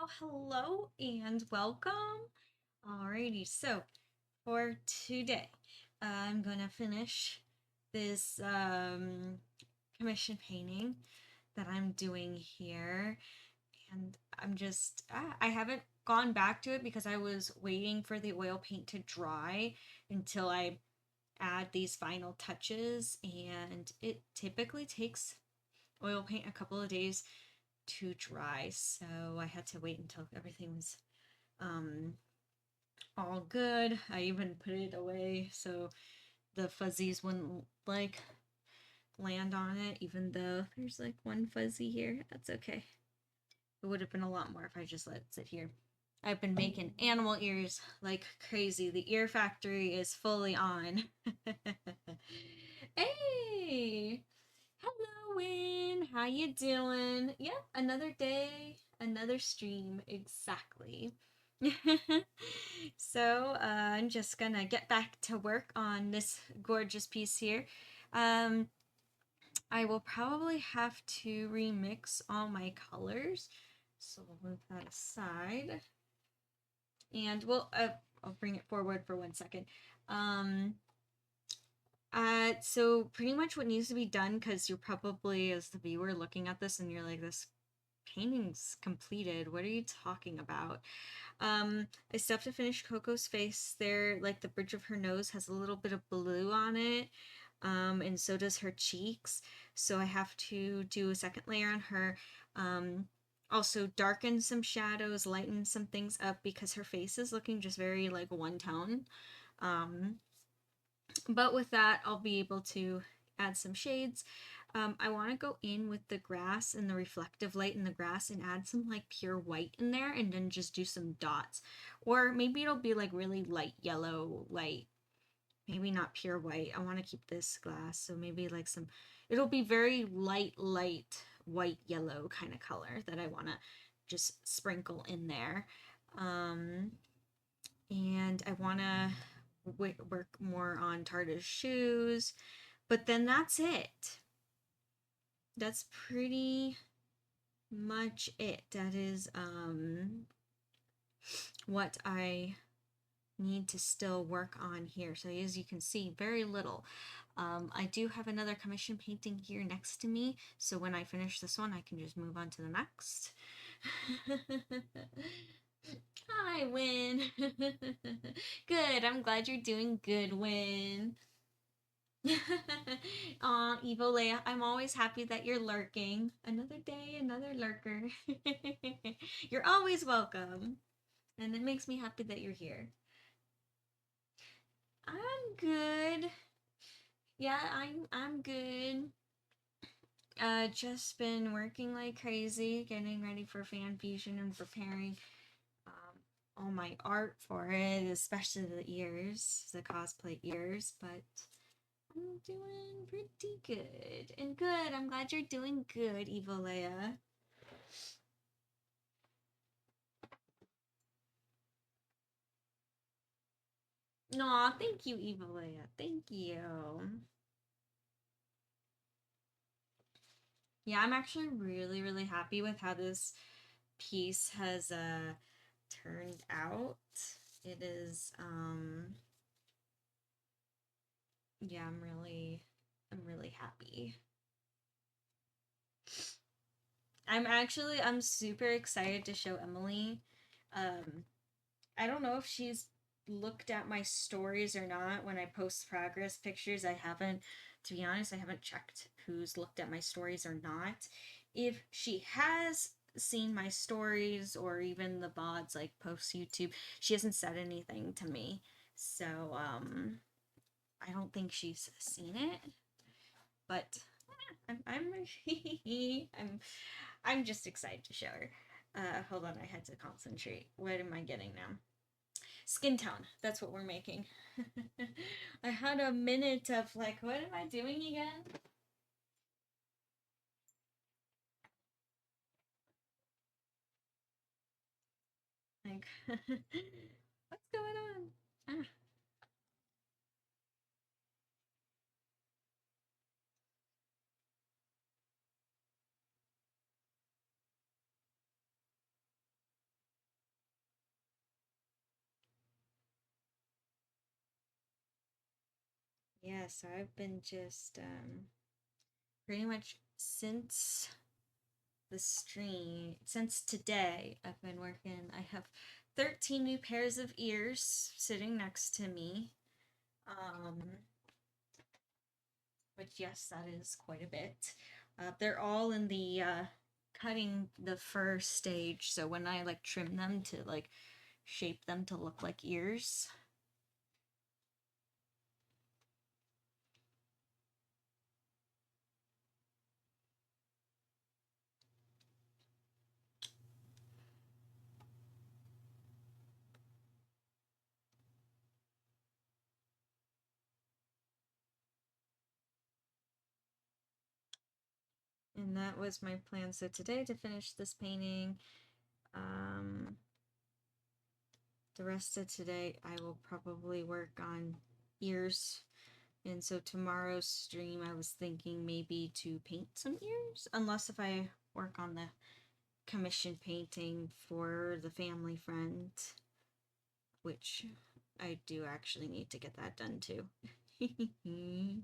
Well, hello and welcome. Alrighty, so for today, I'm gonna finish this commission painting that I'm doing here, and I haven't gone back to it because I was waiting for the oil paint to dry until I add these final touches, and it typically takes oil paint a couple of days to dry, so I had to wait until everything was um, all good. I even put it away so the fuzzies wouldn't like land on it, even though there's like one fuzzy here. That's okay. It would have been a lot more if I just let it sit here. I've been making animal ears like crazy. The ear factory is fully on. Hey! Hello, Win. How you doing? Yep, another day, another stream. Exactly. So, I'm just gonna get back to work on this gorgeous piece here. Um, I will probably have to remix all my colors. So we'll move that aside. And I'll bring it forward for 1 second. So pretty much what needs to be done, because you're probably, as the viewer, looking at this and you're like, this painting's completed. What are you talking about? I still have to finish Coco's face there. Like the bridge of her nose has a little bit of blue on it. And so does her cheeks. So I have to do a second layer on her. Also darken some shadows, lighten some things up because her face is looking just very like one tone. But with that, I'll be able to add some shades. I want to go in with the grass and the reflective light in the grass and add some like pure white in there and then just do some dots. Or maybe it'll be like really light yellow, light, maybe not pure white. I want to keep this glass, so maybe like it'll be very light, white yellow kind of color that I want to just sprinkle in there. And I want to work more on Tartah's shoes, but then that's it. That's pretty much it. That is what I need to still work on here. So as you can see, very little. I do have another commission painting here next to me, so when I finish this one I can just move on to the next. Hi, Win. Good, I'm glad you're doing good, Win. Aw, Evo Leia, I'm always happy that you're lurking. Another day, another lurker. You're always welcome. And it makes me happy that you're here. I'm good. Yeah, I'm good. Just been working like crazy, getting ready for Fan Fusion and preparing all my art for it, especially the ears, the cosplay ears, but I'm doing pretty good. And good, I'm glad you're doing good, Evolea. Aw, thank you, Evolea. Thank you. Yeah, I'm actually really, really happy with how this piece has turned out. It is yeah, I'm really happy. I'm super excited to show Emily. Um I don't know if she's looked at my stories or not when I post progress pictures. I haven't, to be honest, I haven't checked who's looked at my stories or not. If she has seen my stories or even the VODs like post YouTube, she hasn't said anything to me. So, I don't think she's seen it, but I'm I'm I'm just excited to show her. Hold on, I had to concentrate. What am I getting now? Skin tone. That's what we're making. I had a minute of like, what am I doing again? Like, what's going on? Ah. Yeah, so I've been just pretty much since the stream, since today, I've been working. I have 13 new pairs of ears sitting next to me. Um, which, yes, that is quite a bit. They're all in the cutting the fur stage, so when I like trim them to like shape them to look like ears. And that was my plan. So today to finish this painting, um, the rest of today I will probably work on ears. And so tomorrow's stream I was thinking maybe to paint some ears, unless if I work on the commission painting for the family friend, which I do actually need to get that done too. Eee.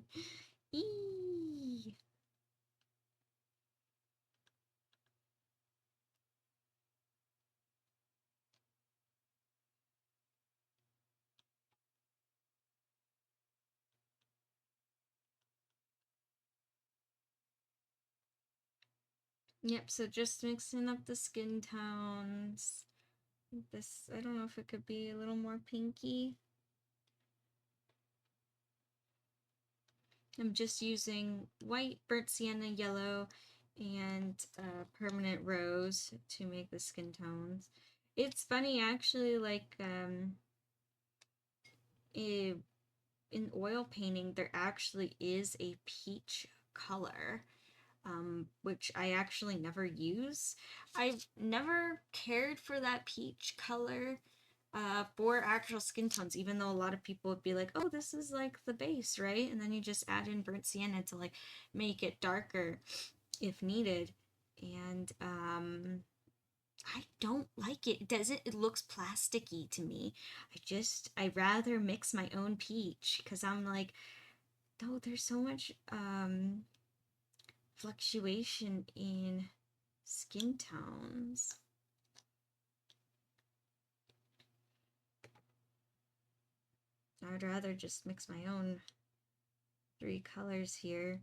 Yep, so just mixing up the skin tones. This, I don't know if it could be a little more pinky. I'm just using white, burnt sienna, yellow, and permanent rose to make the skin tones. It's funny, actually, like, in oil painting, there actually is a peach color. Which I actually never use. I've never cared for that peach color for actual skin tones, even though a lot of people would be like, oh, this is like the base, right? And then you just add in burnt sienna to like make it darker if needed. And I don't like it. It doesn't, it looks plasticky to me. I rather mix my own peach because I'm like, oh, there's so much fluctuation in skin tones. I would rather just mix my own 3 colors here.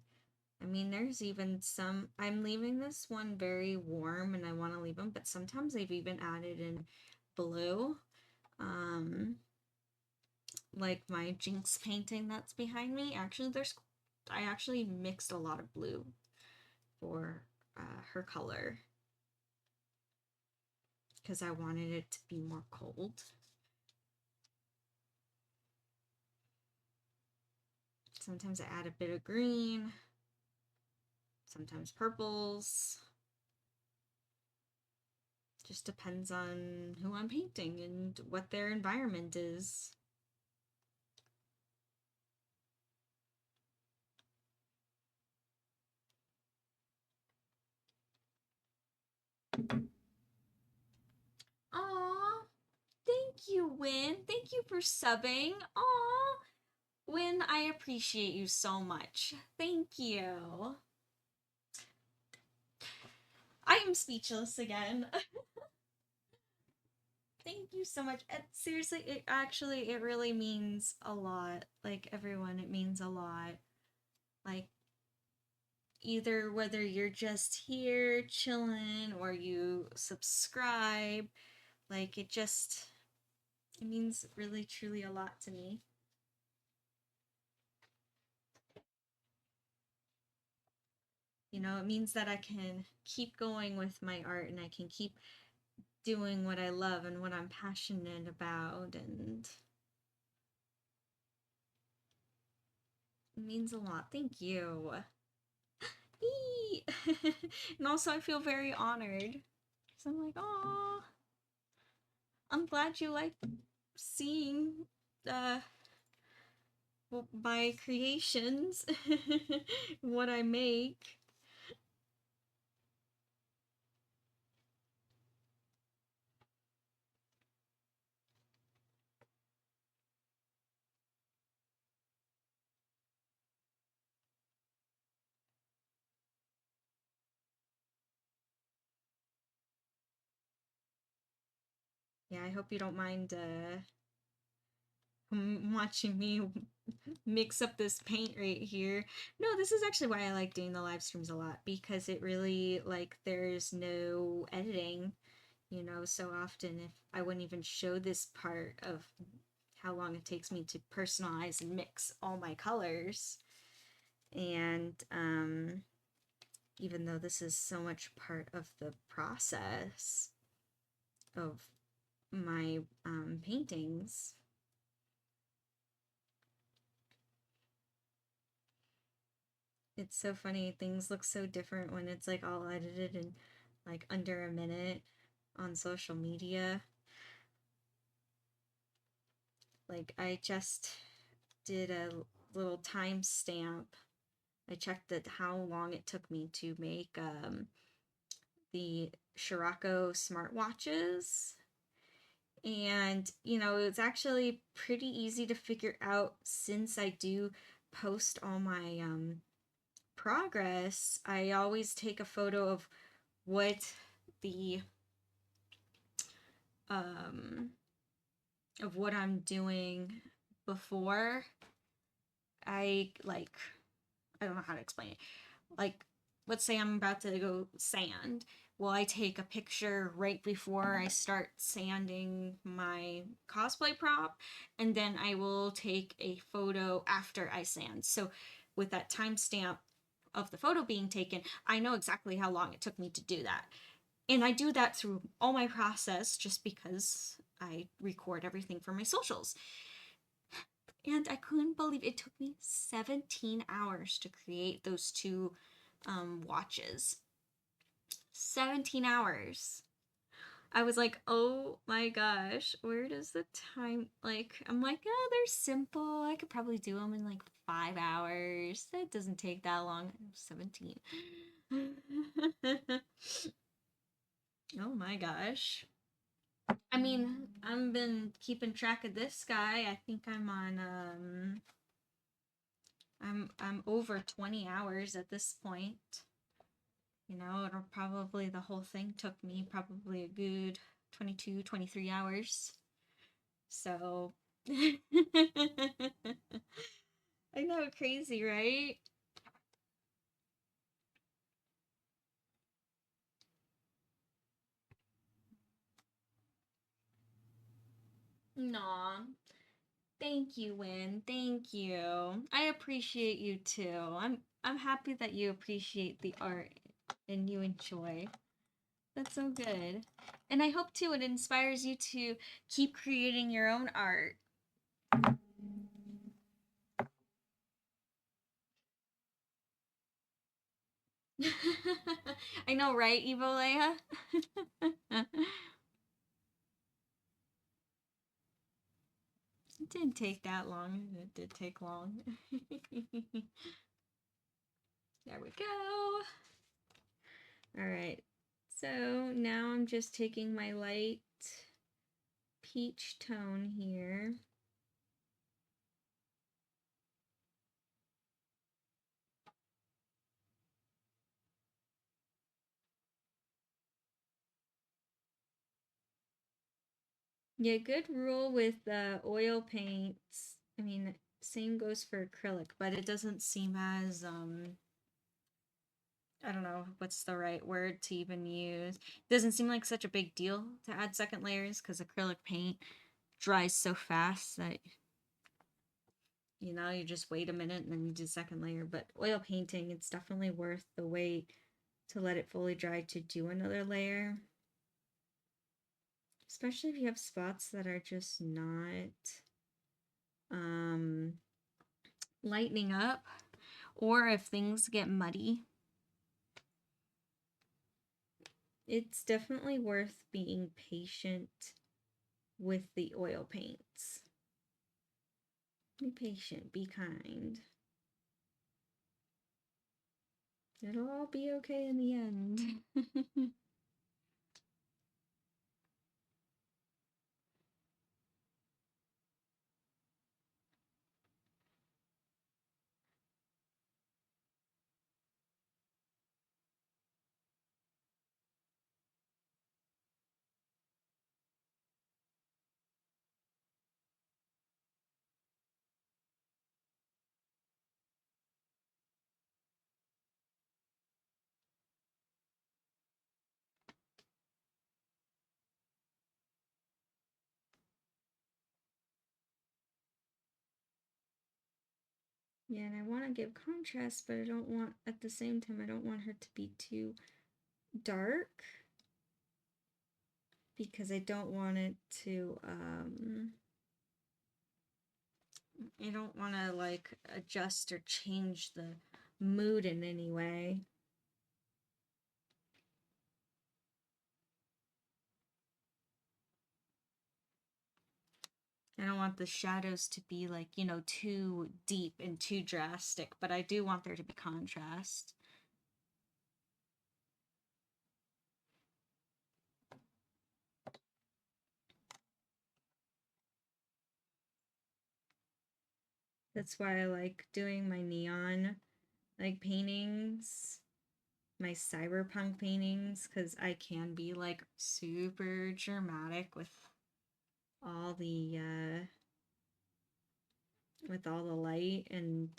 I mean, there's even some, I'm leaving this one very warm and I want to leave them, but sometimes I've even added in blue. Like my Jinx painting that's behind me. Actually, I actually mixed a lot of blue for her color because I wanted it to be more cold. Sometimes I add a bit of green, sometimes purples. Just depends on who I'm painting and what their environment is. Aw, thank you, Win. Thank you for subbing. Aw, Win, I appreciate you so much. Thank you. I am speechless again. Thank you so much. And seriously, it really means a lot. Like everyone, it means a lot. Like either whether you're just here chilling or you subscribe, like it means really truly a lot to me. You know, it means that I can keep going with my art and I can keep doing what I love and what I'm passionate about, and it means a lot. Thank you. And also I feel very honored. So I'm like, oh, I'm glad you like seeing uh my creations, what I make. Yeah, I hope you don't mind watching me mix up this paint right here. No, this is actually why I like doing the live streams a lot, because it really, like, there's no editing, you know. So often, if I wouldn't even show this part of how long it takes me to personalize and mix all my colors. And even though this is so much part of the process of my paintings, it's so funny. Things look so different when it's like all edited in like under a minute on social media. Like, I just did a little timestamp. I checked how long it took me to make the Scirocco smartwatches. And, you know, it's actually pretty easy to figure out, since I do post all my progress. I always take a photo what the um of what I'm doing before I, like, I don't know how to explain it. Like, let's say I'm about to go sand. Well, I take a picture right before I start sanding my cosplay prop, and then I will take a photo after I sand. So, with that timestamp of the photo being taken, I know exactly how long it took me to do that. And I do that through all my process just because I record everything for my socials. And I couldn't believe it took me 17 hours to create those two watches. 17 hours. I was like, oh my gosh, where does the time, like, I'm like, oh, they're simple. I could probably do them in like 5 hours. That doesn't take that long. 17. Oh my gosh. I mean, I've been keeping track of this guy. I think I'm on I'm over 20 hours at this point. You know, it'll probably, the whole thing took me probably a good 22, 23 hours. So I know, crazy, right? Aw, thank you, Win. Thank you. I appreciate you too. I'm happy that you appreciate the art and you enjoy. That's so good. And I hope too it inspires you to keep creating your own art. I know, right, Evo Leia? It didn't take that long. It did take long. There we go. All right. So now I'm just taking my light peach tone here. Yeah, good rule with oil paints. I mean, same goes for acrylic, but it doesn't seem as I don't know what's the right word to even use. It doesn't seem like such a big deal to add second layers because acrylic paint dries so fast that, you know, you just wait a minute and then you do second layer. But oil painting, it's definitely worth the wait to let it fully dry to do another layer. Especially if you have spots that are just not um, lightening up, or if things get muddy. It's definitely worth being patient with the oil paints. Be patient, be kind. It'll all be okay in the end. Yeah, and I want to give contrast, but I don't want, at the same time, I don't want her to be too dark because I don't want it to, I don't want to like adjust or change the mood in any way. I don't want the shadows to be like, you know, too deep and too drastic, but I do want there to be contrast. That's why I like doing my neon like paintings, my cyberpunk paintings, because I can be like super dramatic all the with all the light, and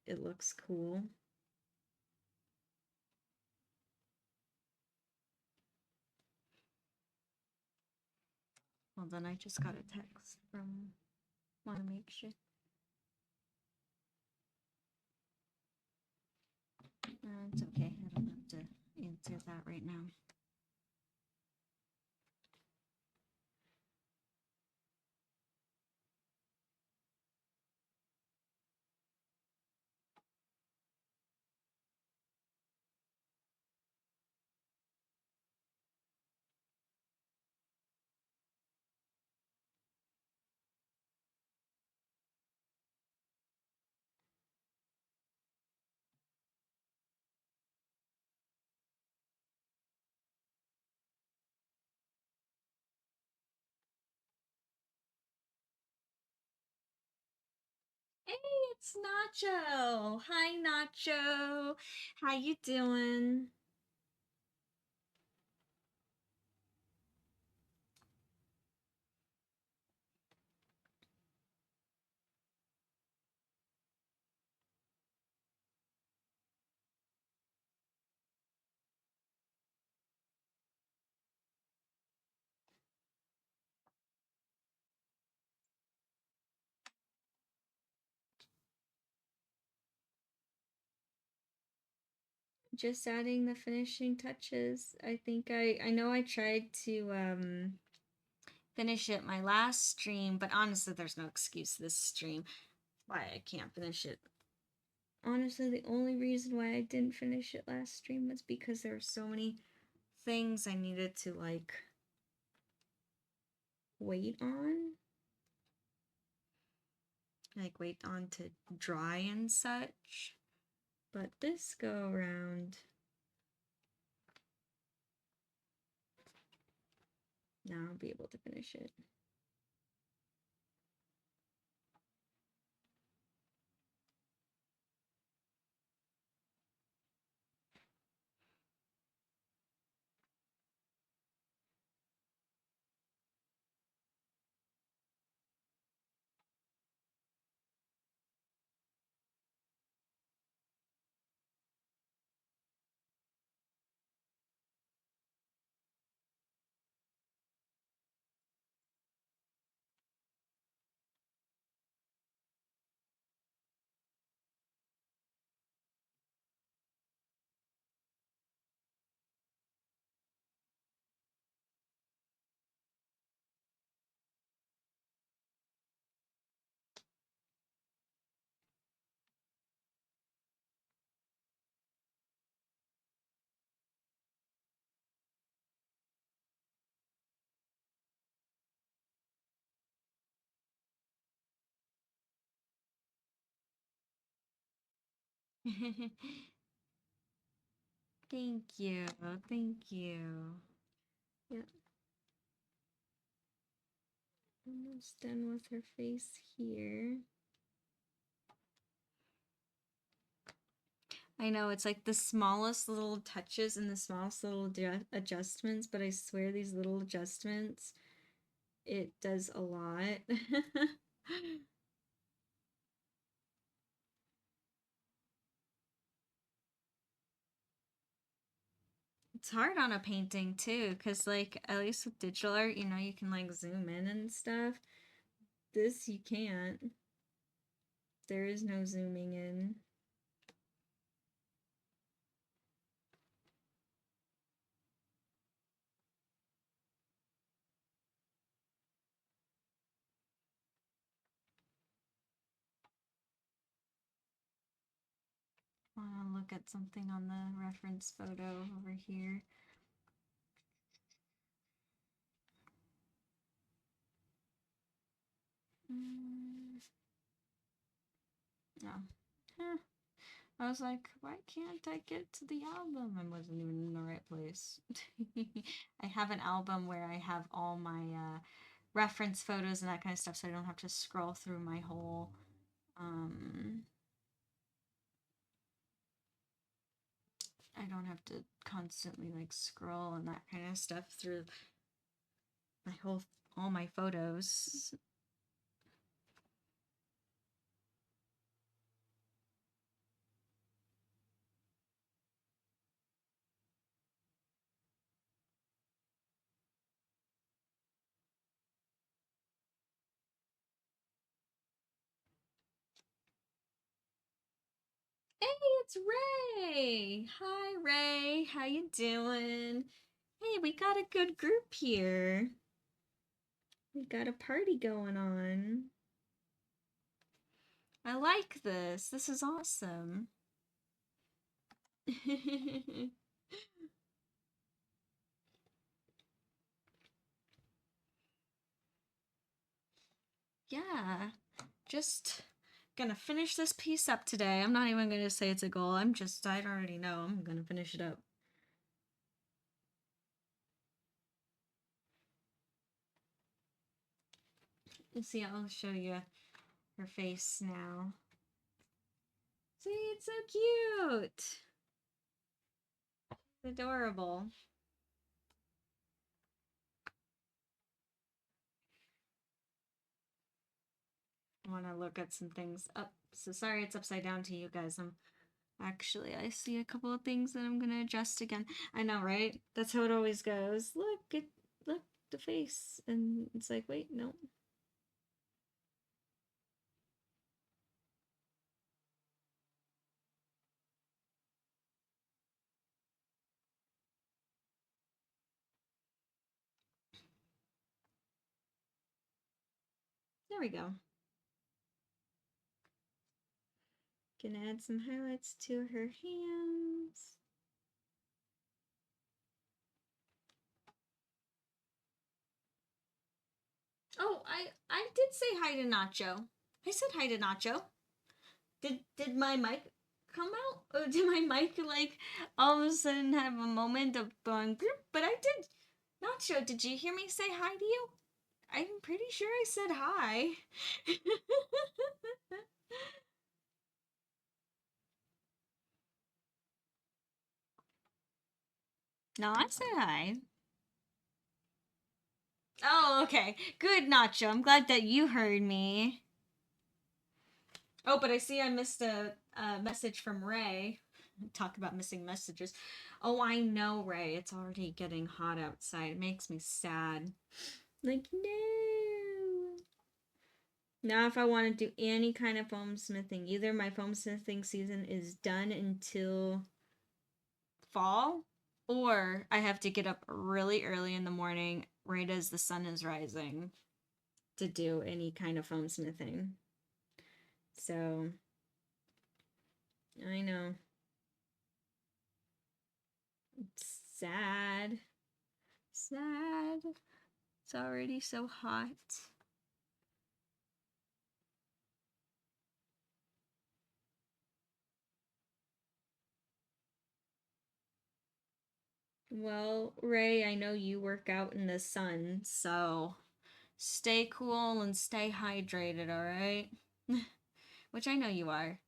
it looks cool. Well, then I just got a text from, want to make sure. It's okay. I don't have to answer that right now. Hey, it's Nacho. Hi, Nacho. How you doing? Just adding the finishing touches. I think I know I tried to finish it my last stream, but honestly there's no excuse this stream why I can't finish it. Honestly, the only reason why I didn't finish it last stream was because there were so many things I needed to like wait on. Like wait on to dry and such. But this go around, now I'll be able to finish it. Thank you. Thank you. Yeah. Almost done with her face here. I know it's like the smallest little touches and the smallest little adjustments, but I swear these little adjustments, it does a lot. It's hard on a painting too, because like at least with digital art, you know, you can like zoom in and stuff. This you can't. There is no zooming in. I want to look at something on the reference photo over here. No. Huh. I was like, why can't I get to the album? I wasn't even in the right place. I have an album where I have all my reference photos and that kind of stuff, so I don't have to scroll through my whole. I don't have to constantly like scroll and that kind of stuff through my all my photos. Hey, it's Ray. Hi, Ray. How you doing? Hey, we got a good group here. We got a party going on. I like this. This is awesome. Yeah, just gonna finish this piece up today. I'm not even gonna say it's a goal. I already know I'm gonna finish it up. You see, I'll show you her face now. See, it's so cute. It's adorable. I want to look at some things up. So sorry it's upside down to you guys. I see a couple of things that I'm gonna adjust again. I know, right? That's how it always goes. Look, the face, and it's like, wait, no. There we go. Gonna add some highlights to her hands. Oh, I did say hi to Nacho. I said hi to Nacho. Did my mic come out? Or did my mic like all of a sudden have a moment of going group? But I did. Nacho, did you hear me say hi to you? I'm pretty sure I said hi. No, I said hi. Oh, okay. Good, Nacho. I'm glad that you heard me. Oh, but I see I missed a message from Ray. Talk about missing messages. Oh, I know, Ray. It's already getting hot outside. It makes me sad. Like, no. Now, if I want to do any kind of foam smithing, either my foam smithing season is done until fall, or I have to get up really early in the morning, right as the sun is rising, to do any kind of foam smithing. So, I know. It's sad. Sad. It's already so hot. Well, Ray, I know you work out in the sun, so stay cool and stay hydrated, alright? Which I know you are.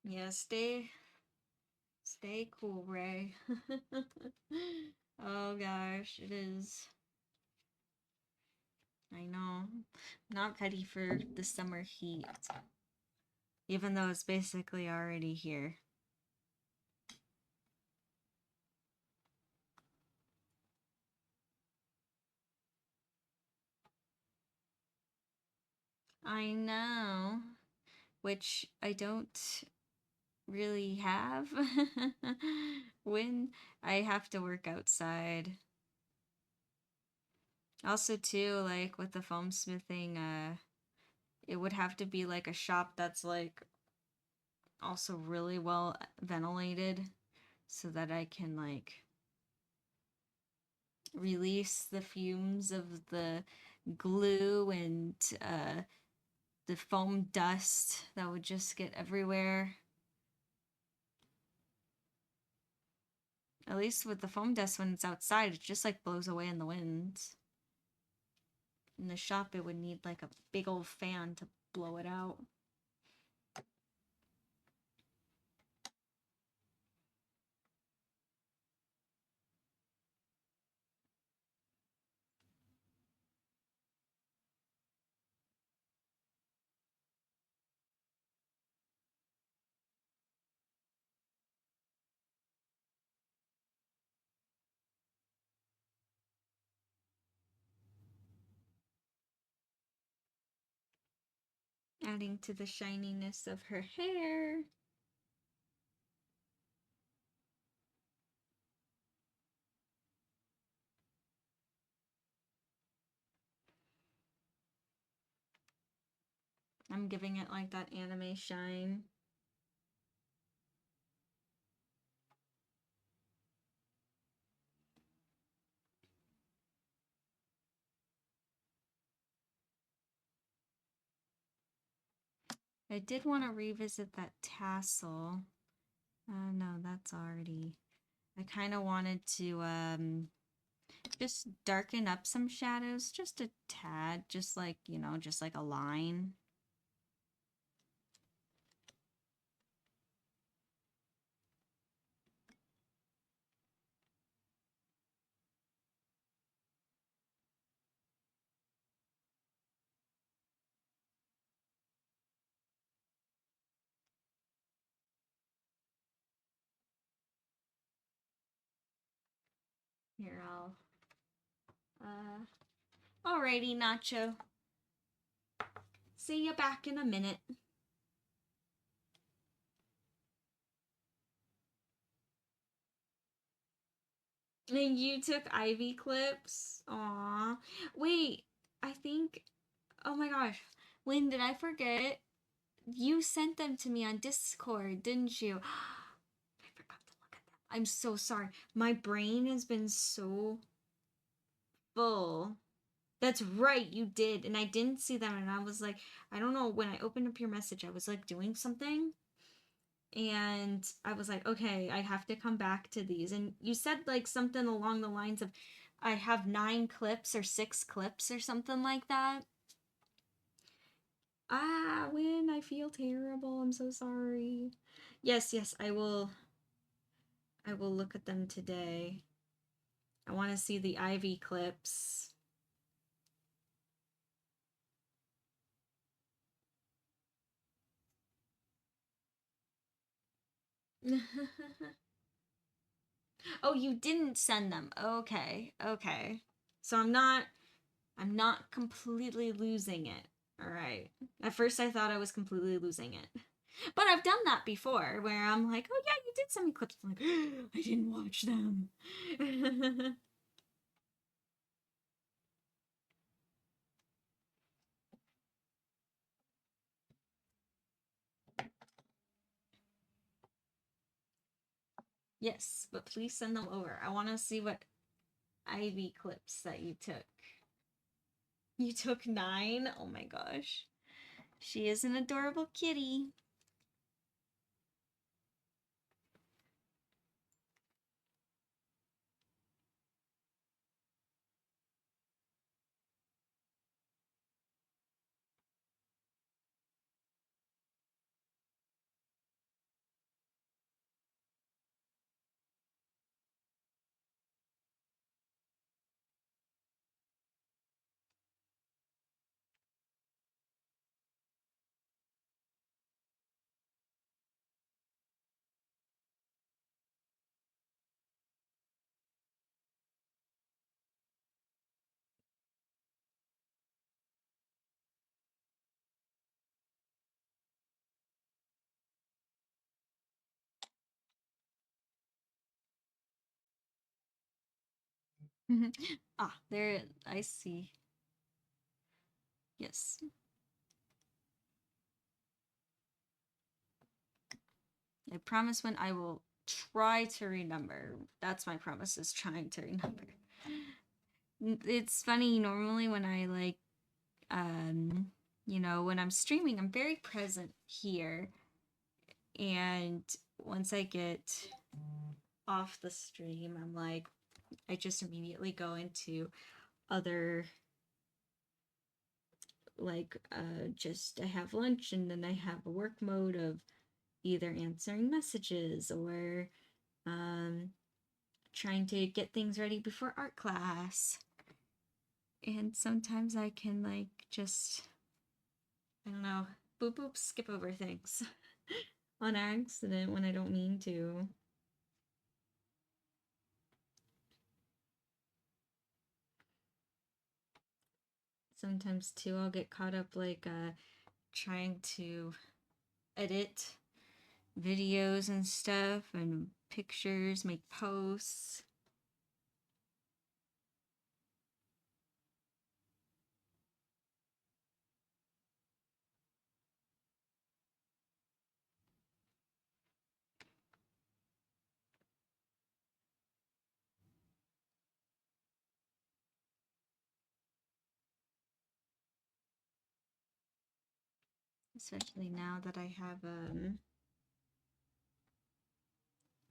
Yeah, stay cool, Ray. Oh gosh, it is. I know. Not ready for the summer heat. Even though it's basically already here. I know. Which I don't really have when I have to work outside. Also too, like with the foam smithing, it would have to be like a shop that's like also really well ventilated so that I can like release the fumes of the glue and the foam dust that would just get everywhere. At least with the foam dust when it's outside, it just like blows away in the wind. In the shop, it would need like a big old fan to blow it out. Adding to the shininess of her hair. I'm giving it like that anime shine. I did want to revisit that tassel. No, that's already... I kind of wanted to just darken up some shadows, just a tad, just like, you know, just like a line. Here, alrighty, Nacho. See you back in a minute. And you took Ivy clips? Aw. Wait, I think... Oh my gosh. Lynn, did I forget? You sent them to me on Discord, didn't you? I forgot to look at them. I'm so sorry. My brain has been so full. That's right, you did. And I didn't see them. And I was like, I don't know. When I opened up your message, I was like doing something. And I was like, okay, I have to come back to these. And you said like something along the lines of, I have 9 clips or 6 clips or something like that. Ah, Win, I feel terrible. I'm so sorry. Yes, yes, I will look at them today. I want to see the Ivy clips. Oh, you didn't send them. Okay. Okay. So I'm not completely losing it. All right. At first I thought I was completely losing it. But I've done that before where I'm like, "Oh yeah, you did send me clips." I'm like, "I didn't watch them." Yes, but please send them over. I want to see what Ivy clips that you took. You took 9? Oh my gosh. She is an adorable kitty. Ah, there, I see. Yes. I promise when I will try to remember. That's my promise, is trying to remember. It's funny, normally when I like, um, when I'm streaming, I'm very present here. And once I get off the stream, I'm like, I just immediately go into other, like, just I have lunch and then I have a work mode of either answering messages or um, trying to get things ready before art class. And sometimes I can, like, just, I don't know, boop boop, skip over things on accident when I don't mean to. Sometimes too, I'll get caught up, like, trying to edit videos and stuff and pictures, make posts. Especially now that I have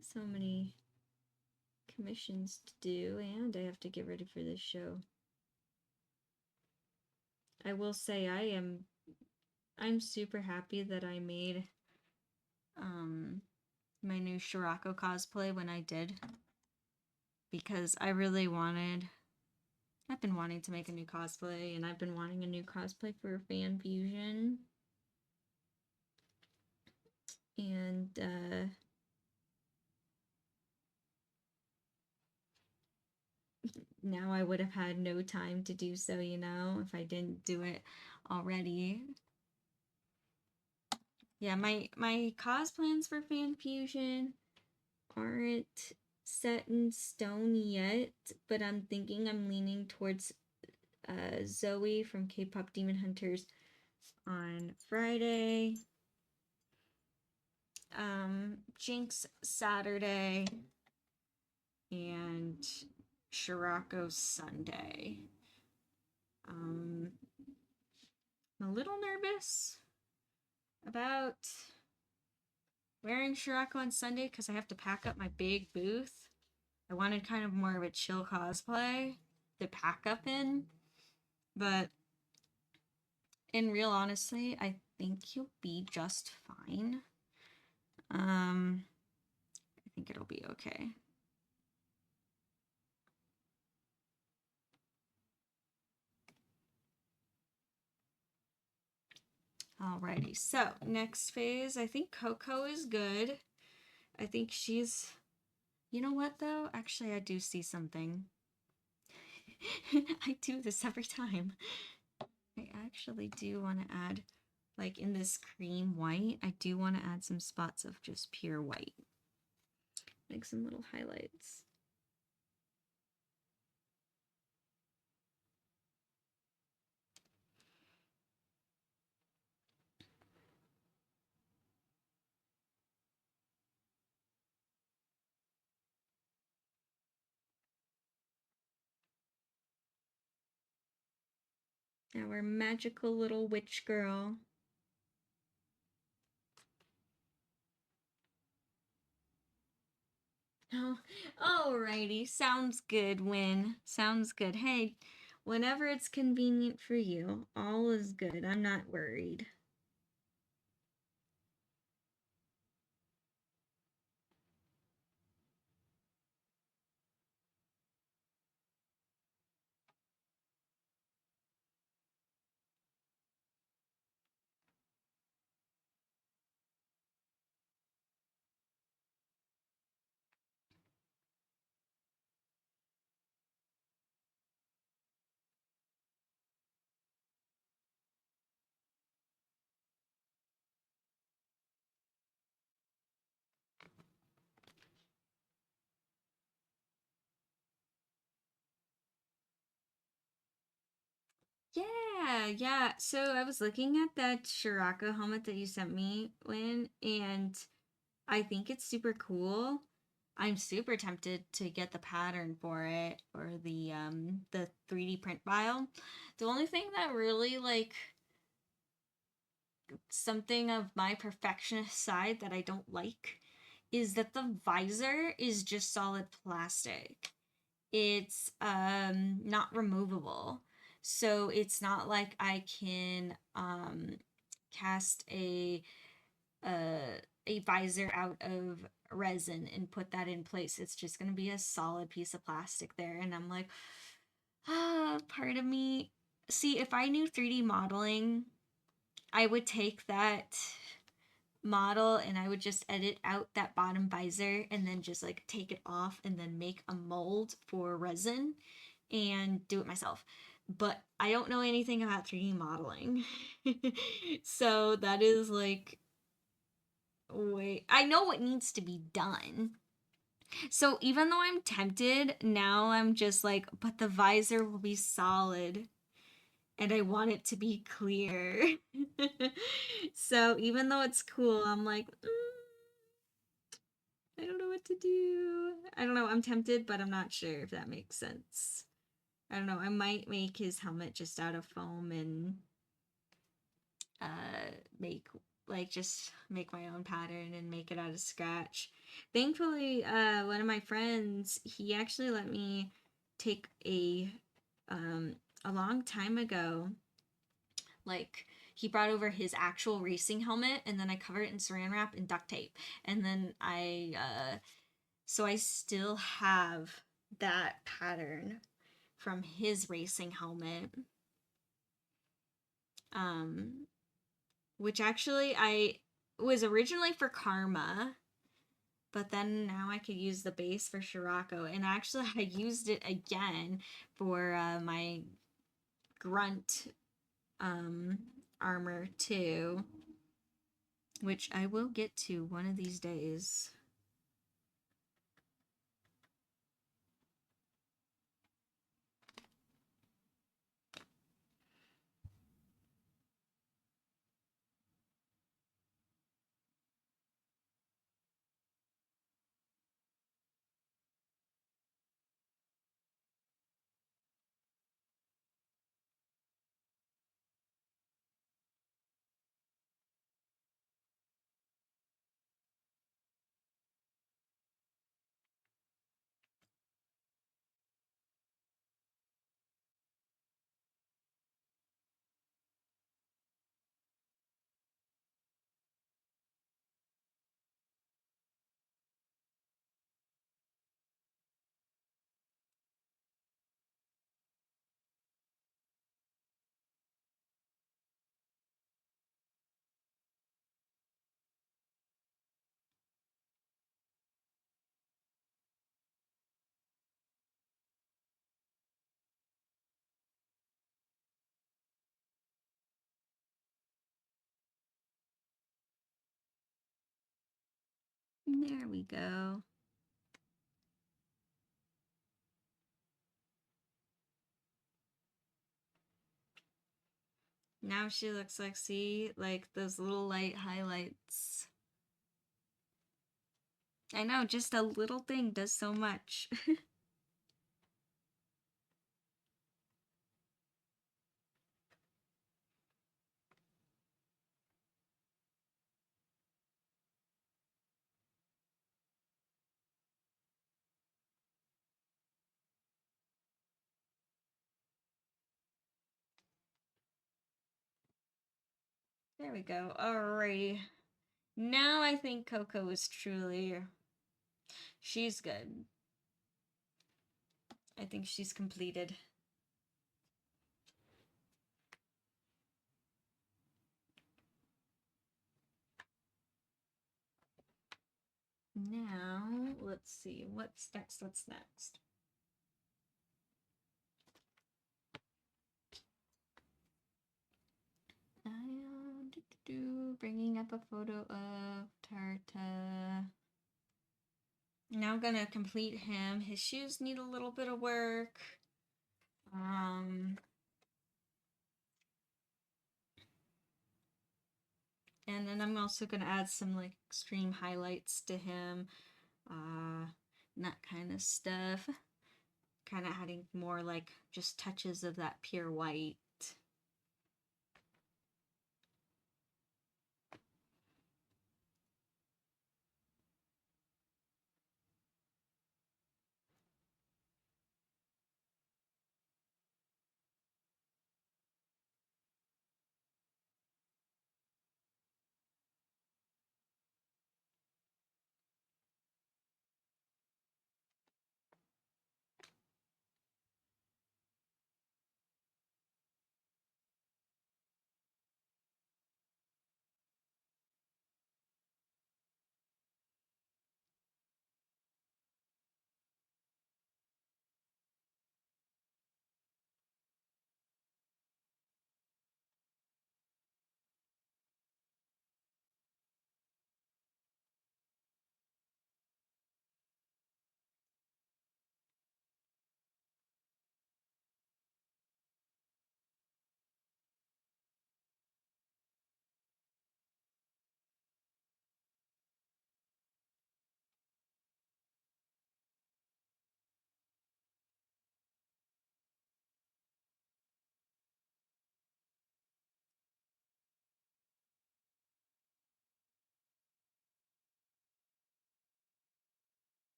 so many commissions to do and I have to get ready for this show. I will say I'm super happy that I made my new Shirako cosplay when I did, because I really wanted, I've been wanting to make a new cosplay, and I've been wanting a new cosplay for Fan Fusion. And now I would have had no time to do so, if I didn't do it already. Yeah, my cosplays for Fan Fusion aren't set in stone yet, but I'm thinking I'm leaning towards Zoe from K-pop Demon Hunters on Friday, Jinx Saturday, and Shirako Sunday. I'm a little nervous about wearing Shirako on Sunday because I have to pack up my big booth. I wanted kind of more of a chill cosplay to pack up in, but in real honesty, I think you'll be just fine. I think it'll be okay. Alrighty, so next phase, I think Coco is good. I think she's, you know what though? Actually, I do see something. I do this every time. I actually do want to add, like in this cream white, I do want to add some spots of just pure white. Make some little highlights. Our magical little witch girl. Oh, alrighty. Sounds good, Win. Sounds good. Hey, whenever it's convenient for you, all is good. I'm not worried. Yeah. So I was looking at that Shiraka helmet that you sent me, Lynn, and I think it's super cool. I'm super tempted to get the pattern for it or the 3D print file. The only thing that really like something of my perfectionist side that I don't like is that the visor is just solid plastic. It's not removable. So it's not like I can cast a visor out of resin and put that in place. It's just going to be a solid piece of plastic there. And I'm like, part of me. See, if I knew 3D modeling, I would take that model and I would just edit out that bottom visor and then just like take it off and then make a mold for resin and do it myself. But I don't know anything about 3D modeling. So that is like, wait, I know what needs to be done. So even though I'm tempted, now I'm just like, but the visor will be solid and I want it to be clear. So even though it's cool, I'm like, I don't know what to do. I don't know. I'm tempted, but I'm not sure if that makes sense. I don't know. I might make his helmet just out of foam and make like just make my own pattern and make it out of scratch. Thankfully, one of my friends, he actually let me take a long time ago, like he brought over his actual racing helmet and then I covered it in saran wrap and duct tape. And then so I still have that pattern from his racing helmet. Um which actually I was originally for Karma, but then now I could use the base for Shirako. And actually, I used it again for my grunt um, armor too, which I will get to one of these days. There we go. Now she looks like, see, like those little light highlights. I know, just a little thing does so much. There we go. Alrighty. Now I think Coco is truly. She's good. I think she's completed. Now, let's see. What's next? What's next? Bringing up a photo of Tartah. Now I'm gonna complete him. His shoes need a little bit of work. And then I'm also going to add some like extreme highlights to him, uh, and that kind of stuff. Kind of adding more like just touches of that pure white.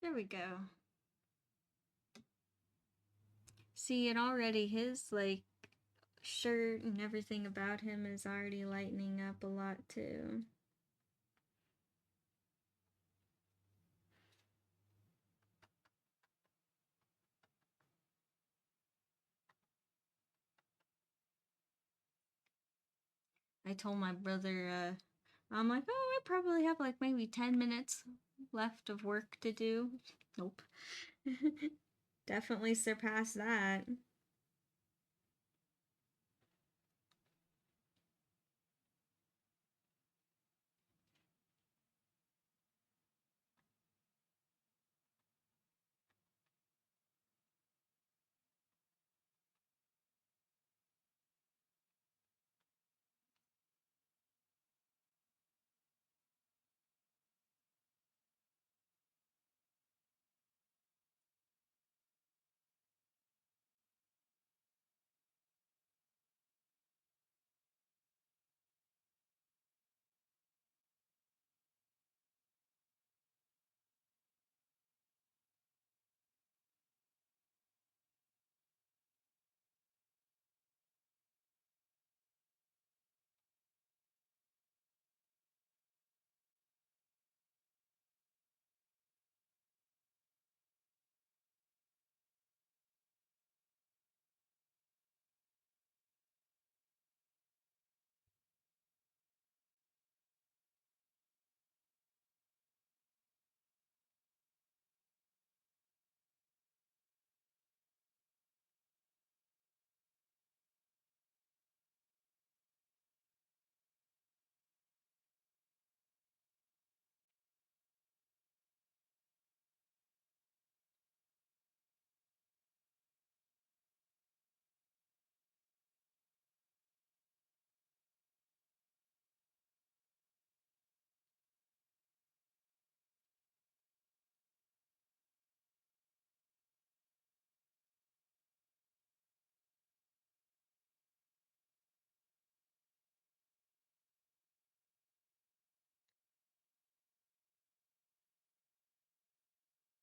There we go. See, it already, his like shirt and everything about him is already lightening up a lot too. I told my brother, I'm like, oh, I probably have like maybe 10 minutes left of work to do. Nope. Definitely surpassed that.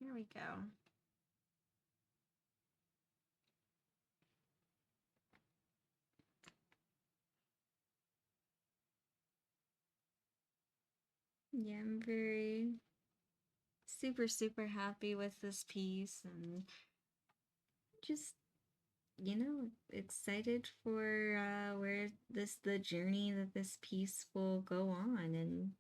Here we go. Yeah, I'm very super, super happy with this piece and just, excited for where the journey that this piece will go on. And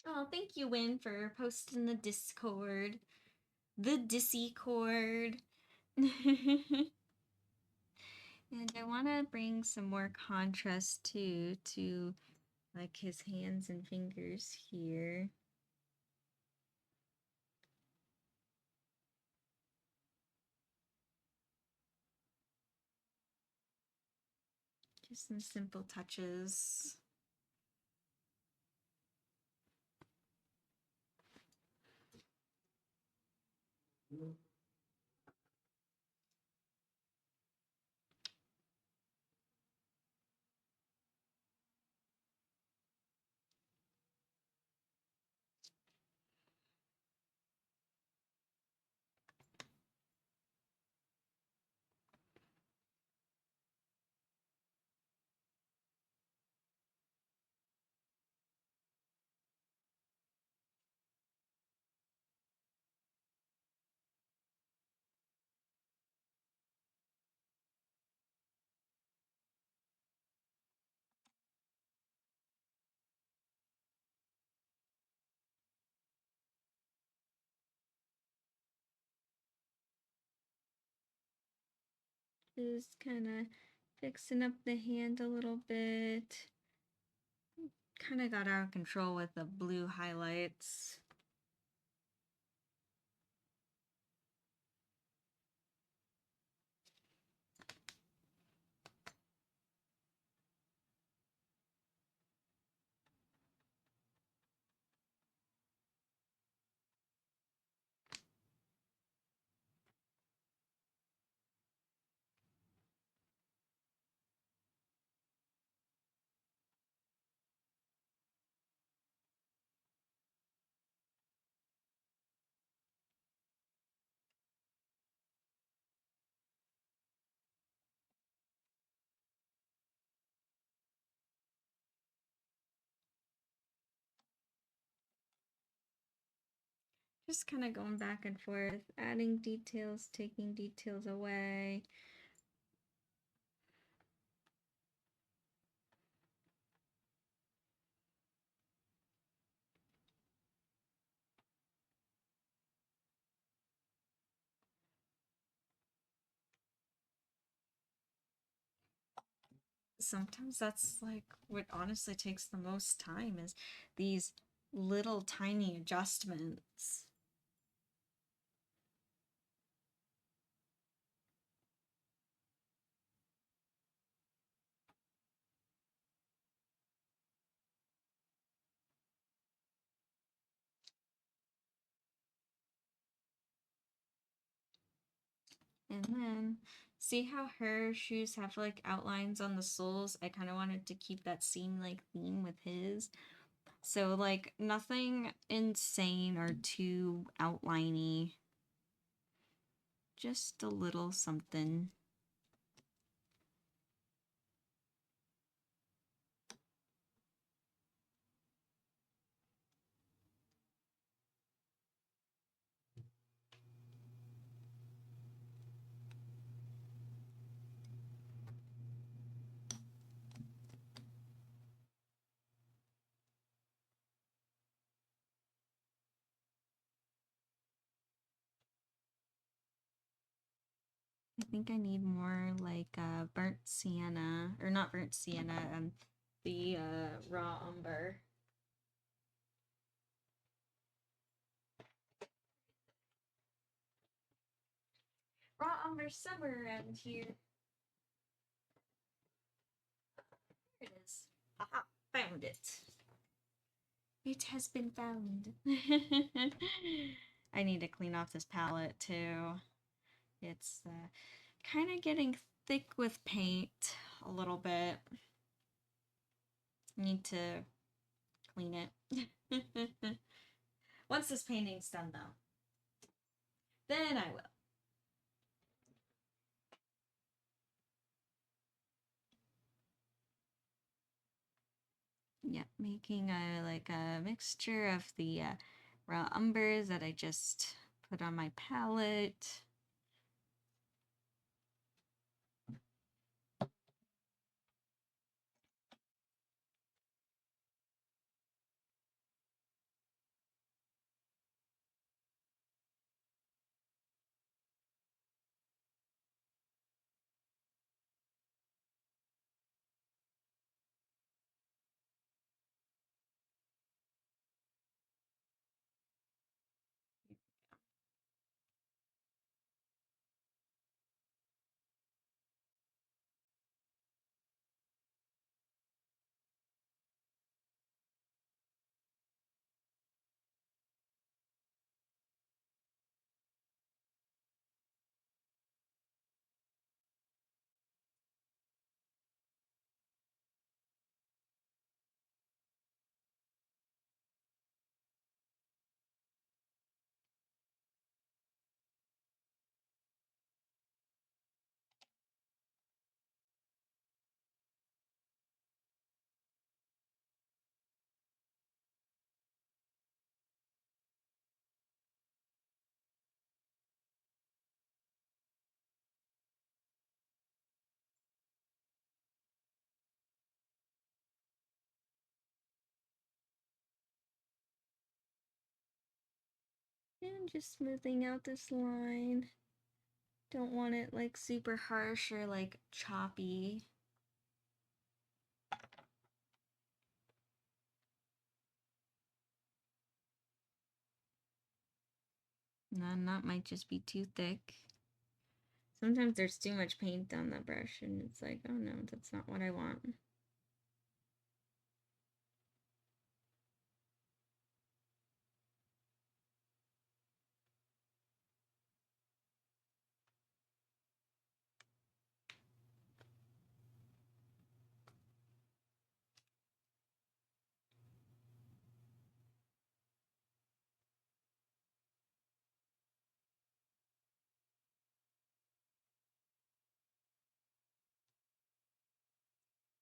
Oh, thank you, Win, for posting the Discord. The Discord. And I want to bring some more contrast too to like his hands and fingers here. Just some simple touches. Just kind of fixing up the hand a little bit. Kind of got out of control with the blue highlights. Just kind of going back and forth, adding details, taking details away. Sometimes that's like what honestly takes the most time is these little tiny adjustments. And then see how her shoes have like outlines on the soles? I kind of wanted to keep that seam like theme with his. So like nothing insane or too outliney. Just a little something. I think I need more like burnt sienna, or not burnt sienna, the raw umber. Raw umber somewhere around here. Here it is. Aha, found it. It has been found. I need to clean off this palette too. It's kind of getting thick with paint a little bit. Need to clean it. Once this painting's done though, then I will. Yeah, making a mixture of the raw umbers that I just put on my palette. just smoothing out this line. Don't want it like super harsh or like choppy. And that might just be too thick. Sometimes there's too much paint on the brush and it's like, oh no, that's not what I want.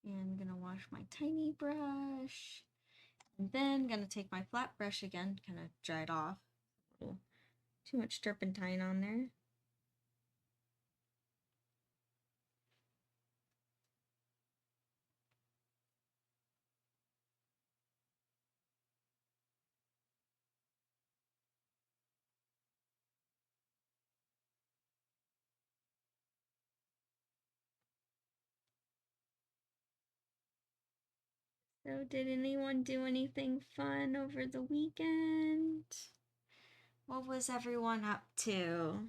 And I'm gonna wash my tiny brush. And then gonna take my flat brush again, kind of dry it off. A little too much turpentine on there. So did anyone do anything fun over the weekend? What was everyone up to?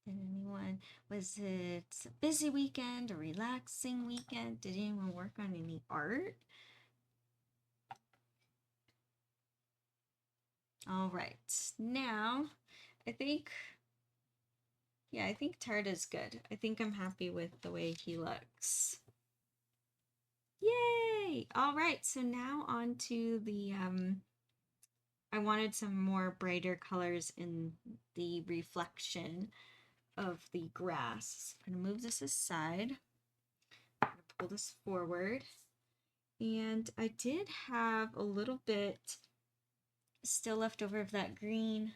Did anyone, was it a busy weekend, a relaxing weekend? Did anyone work on any art? All right, now I think, yeah, I think Tartah's good. I think I'm happy with the way he looks. Yay! All right, so now on to the, I wanted some more brighter colors in the reflection of the grass. I'm gonna move this aside. I'm gonna pull this forward. And I did have a little bit still left over of that green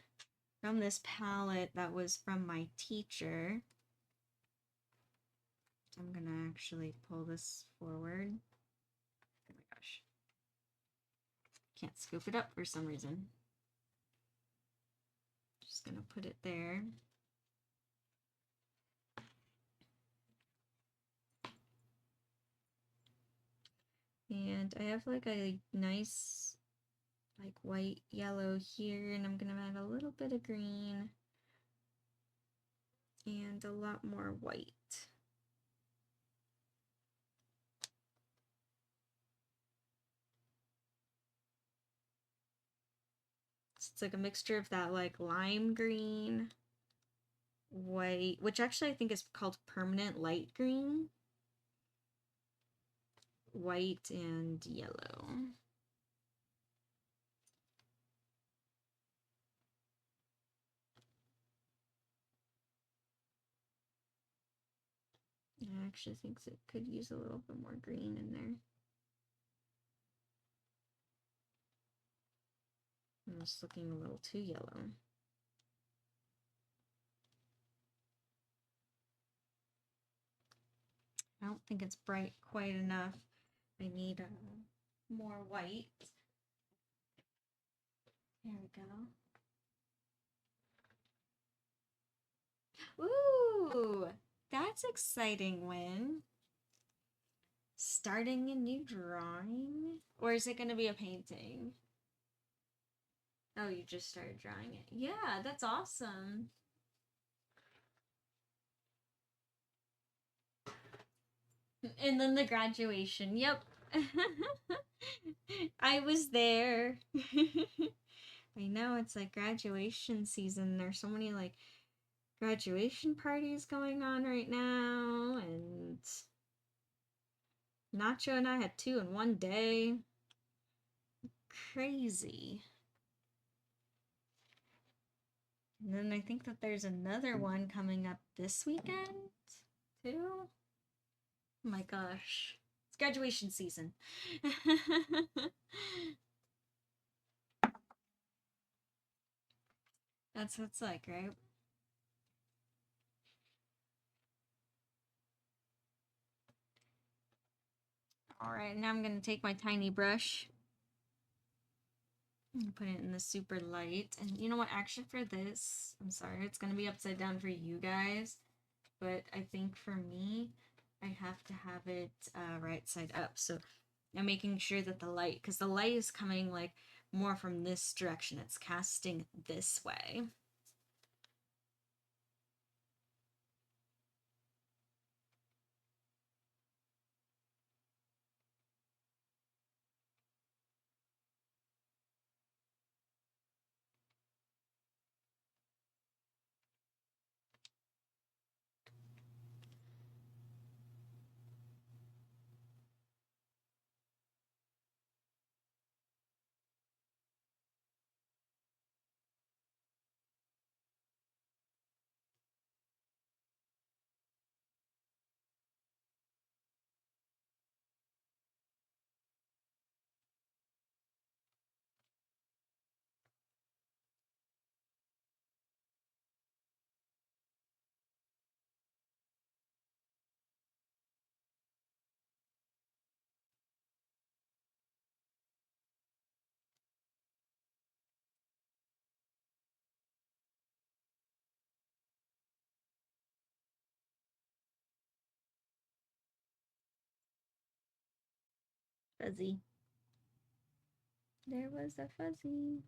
from this palette that was from my teacher. So I'm gonna actually pull this forward. Oh my gosh. Can't scoop it up for some reason. Just gonna put it there. And I have like a nice like white yellow here, and I'm gonna add a little bit of green and a lot more white. So it's like a mixture of that like lime green, white, which actually I think is called permanent light green, white, and yellow. I actually think it could use a little bit more green in there. It's looking a little too yellow. I don't think it's bright quite enough. I need more white. There we go. Ooh, that's exciting, Win. Starting a new drawing? Or is it going to be a painting? Oh, you just started drawing it. Yeah, that's awesome. And then the graduation. Yep. I was there. I know it's like graduation season. There's so many like graduation parties going on right now, and Nacho and I had two in one day. Crazy. And then I think that there's another one coming up this weekend too. Oh my gosh. It's graduation season. That's what it's like, right? All right, now I'm going to take my tiny brush and put it in the super light. And you know what? Actually, for this, I'm sorry, it's going to be upside down for you guys. But I think for me, I have to have it right side up. So I'm making sure that the light, because the light is coming like more from this direction. It's casting this way. Fuzzy. There was a fuzzy.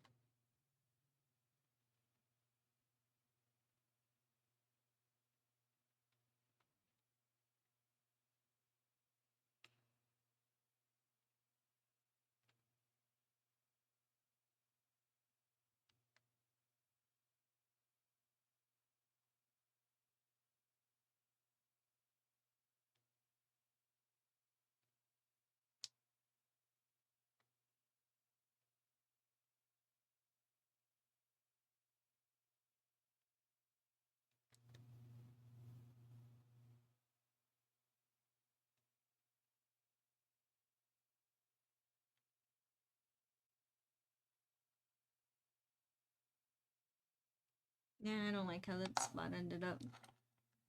Yeah, I don't like how that spot ended up.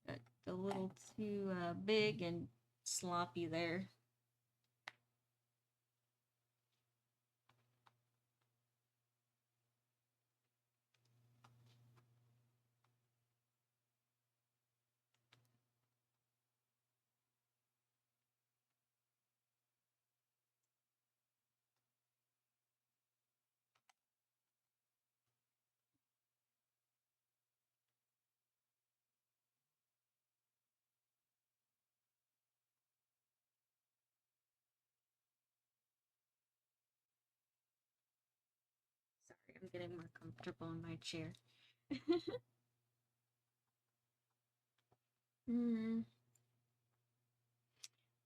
Got a little too big and sloppy there. Sorry, I'm getting more comfortable in my chair. mm.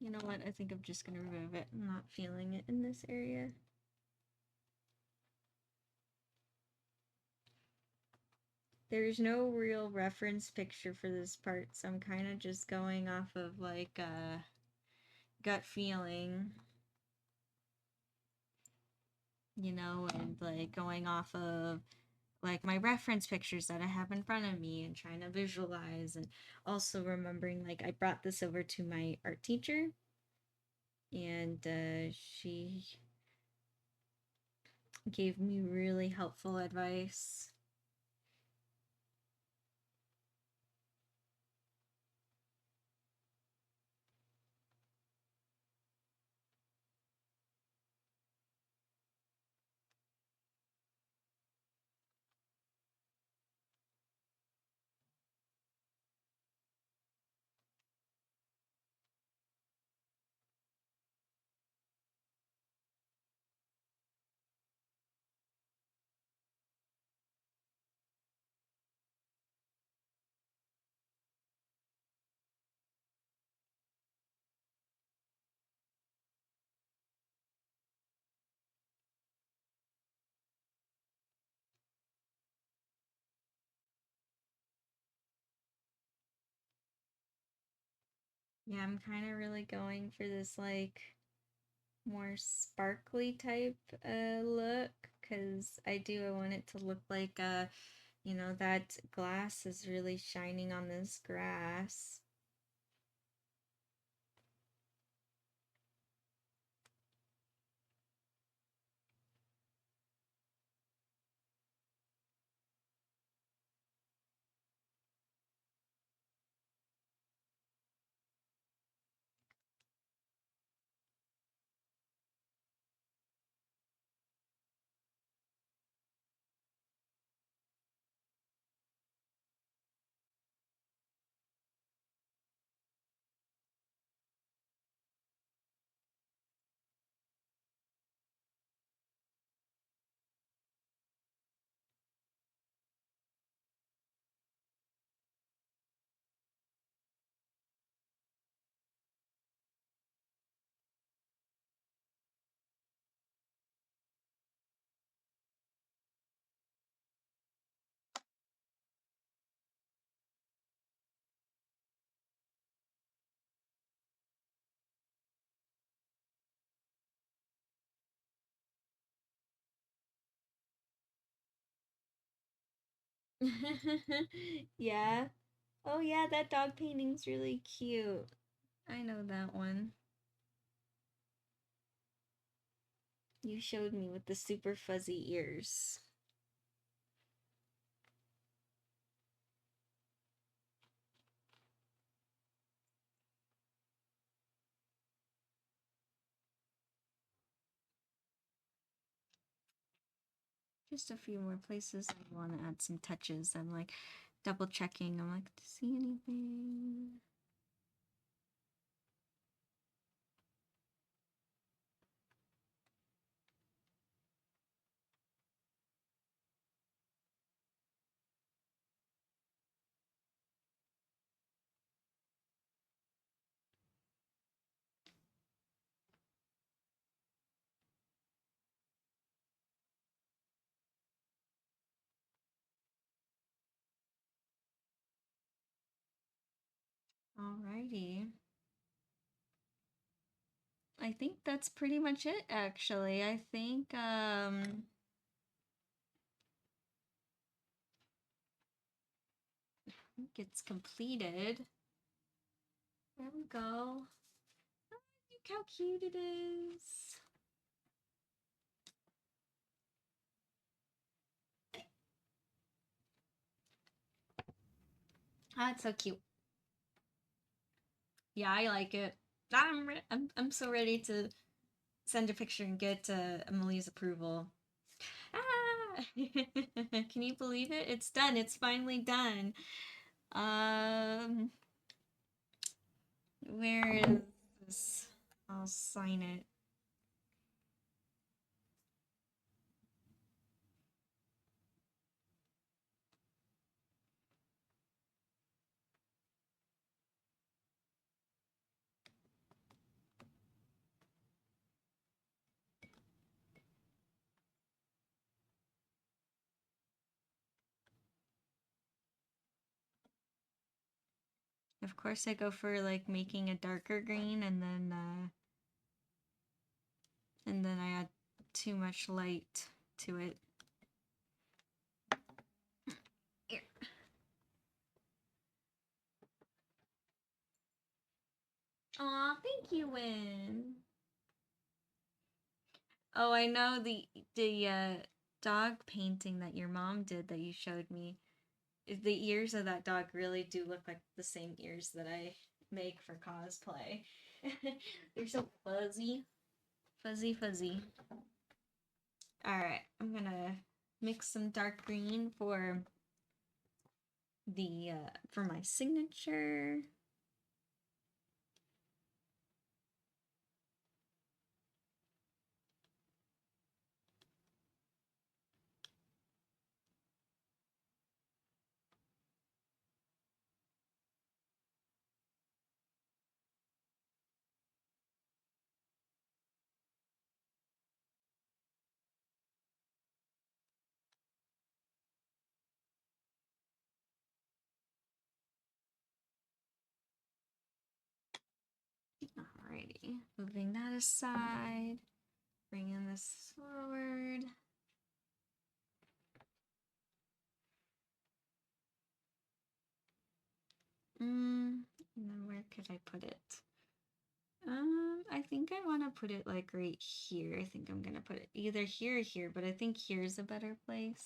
You know what? I think I'm just gonna remove it. I'm not feeling it in this area. There's no real reference picture for this part, so I'm kind of just going off of like a gut feeling, you know, and like going off of like my reference pictures that I have in front of me and trying to visualize, and also remembering like I brought this over to my art teacher, and she gave me really helpful advice. Yeah, I'm kind of really going for this like more sparkly type look, because I want it to look like you know, that glass is really shining on this grass. Yeah. Oh yeah, that dog painting's really cute. I know that one. You showed me with the super fuzzy ears. Just a few more places I want to add some touches. I'm like double checking. I'm like, to see anything? Alrighty. I think that's pretty much it, actually. I think it's completed. There we go. Oh, look how cute it is. Ah, it's so cute. Yeah, I like it. I'm so ready to send a picture and get Emily's approval. Ah! Can you believe it? It's done. It's finally done. Um, where is this? I'll sign it. Of course, I go for like making a darker green, and then I add too much light to it. Here. Aw, thank you, Win. Oh, I know the dog painting that your mom did that you showed me. The ears of that dog really do look like the same ears that I make for cosplay. They're so fuzzy. Fuzzy, fuzzy. Alright, I'm gonna mix some dark green for the for my signature. Alrighty, moving that aside, bringing this forward. And then where could I put it? I think I want to put it like right here. I think I'm gonna put it either here or here, but I think here's a better place.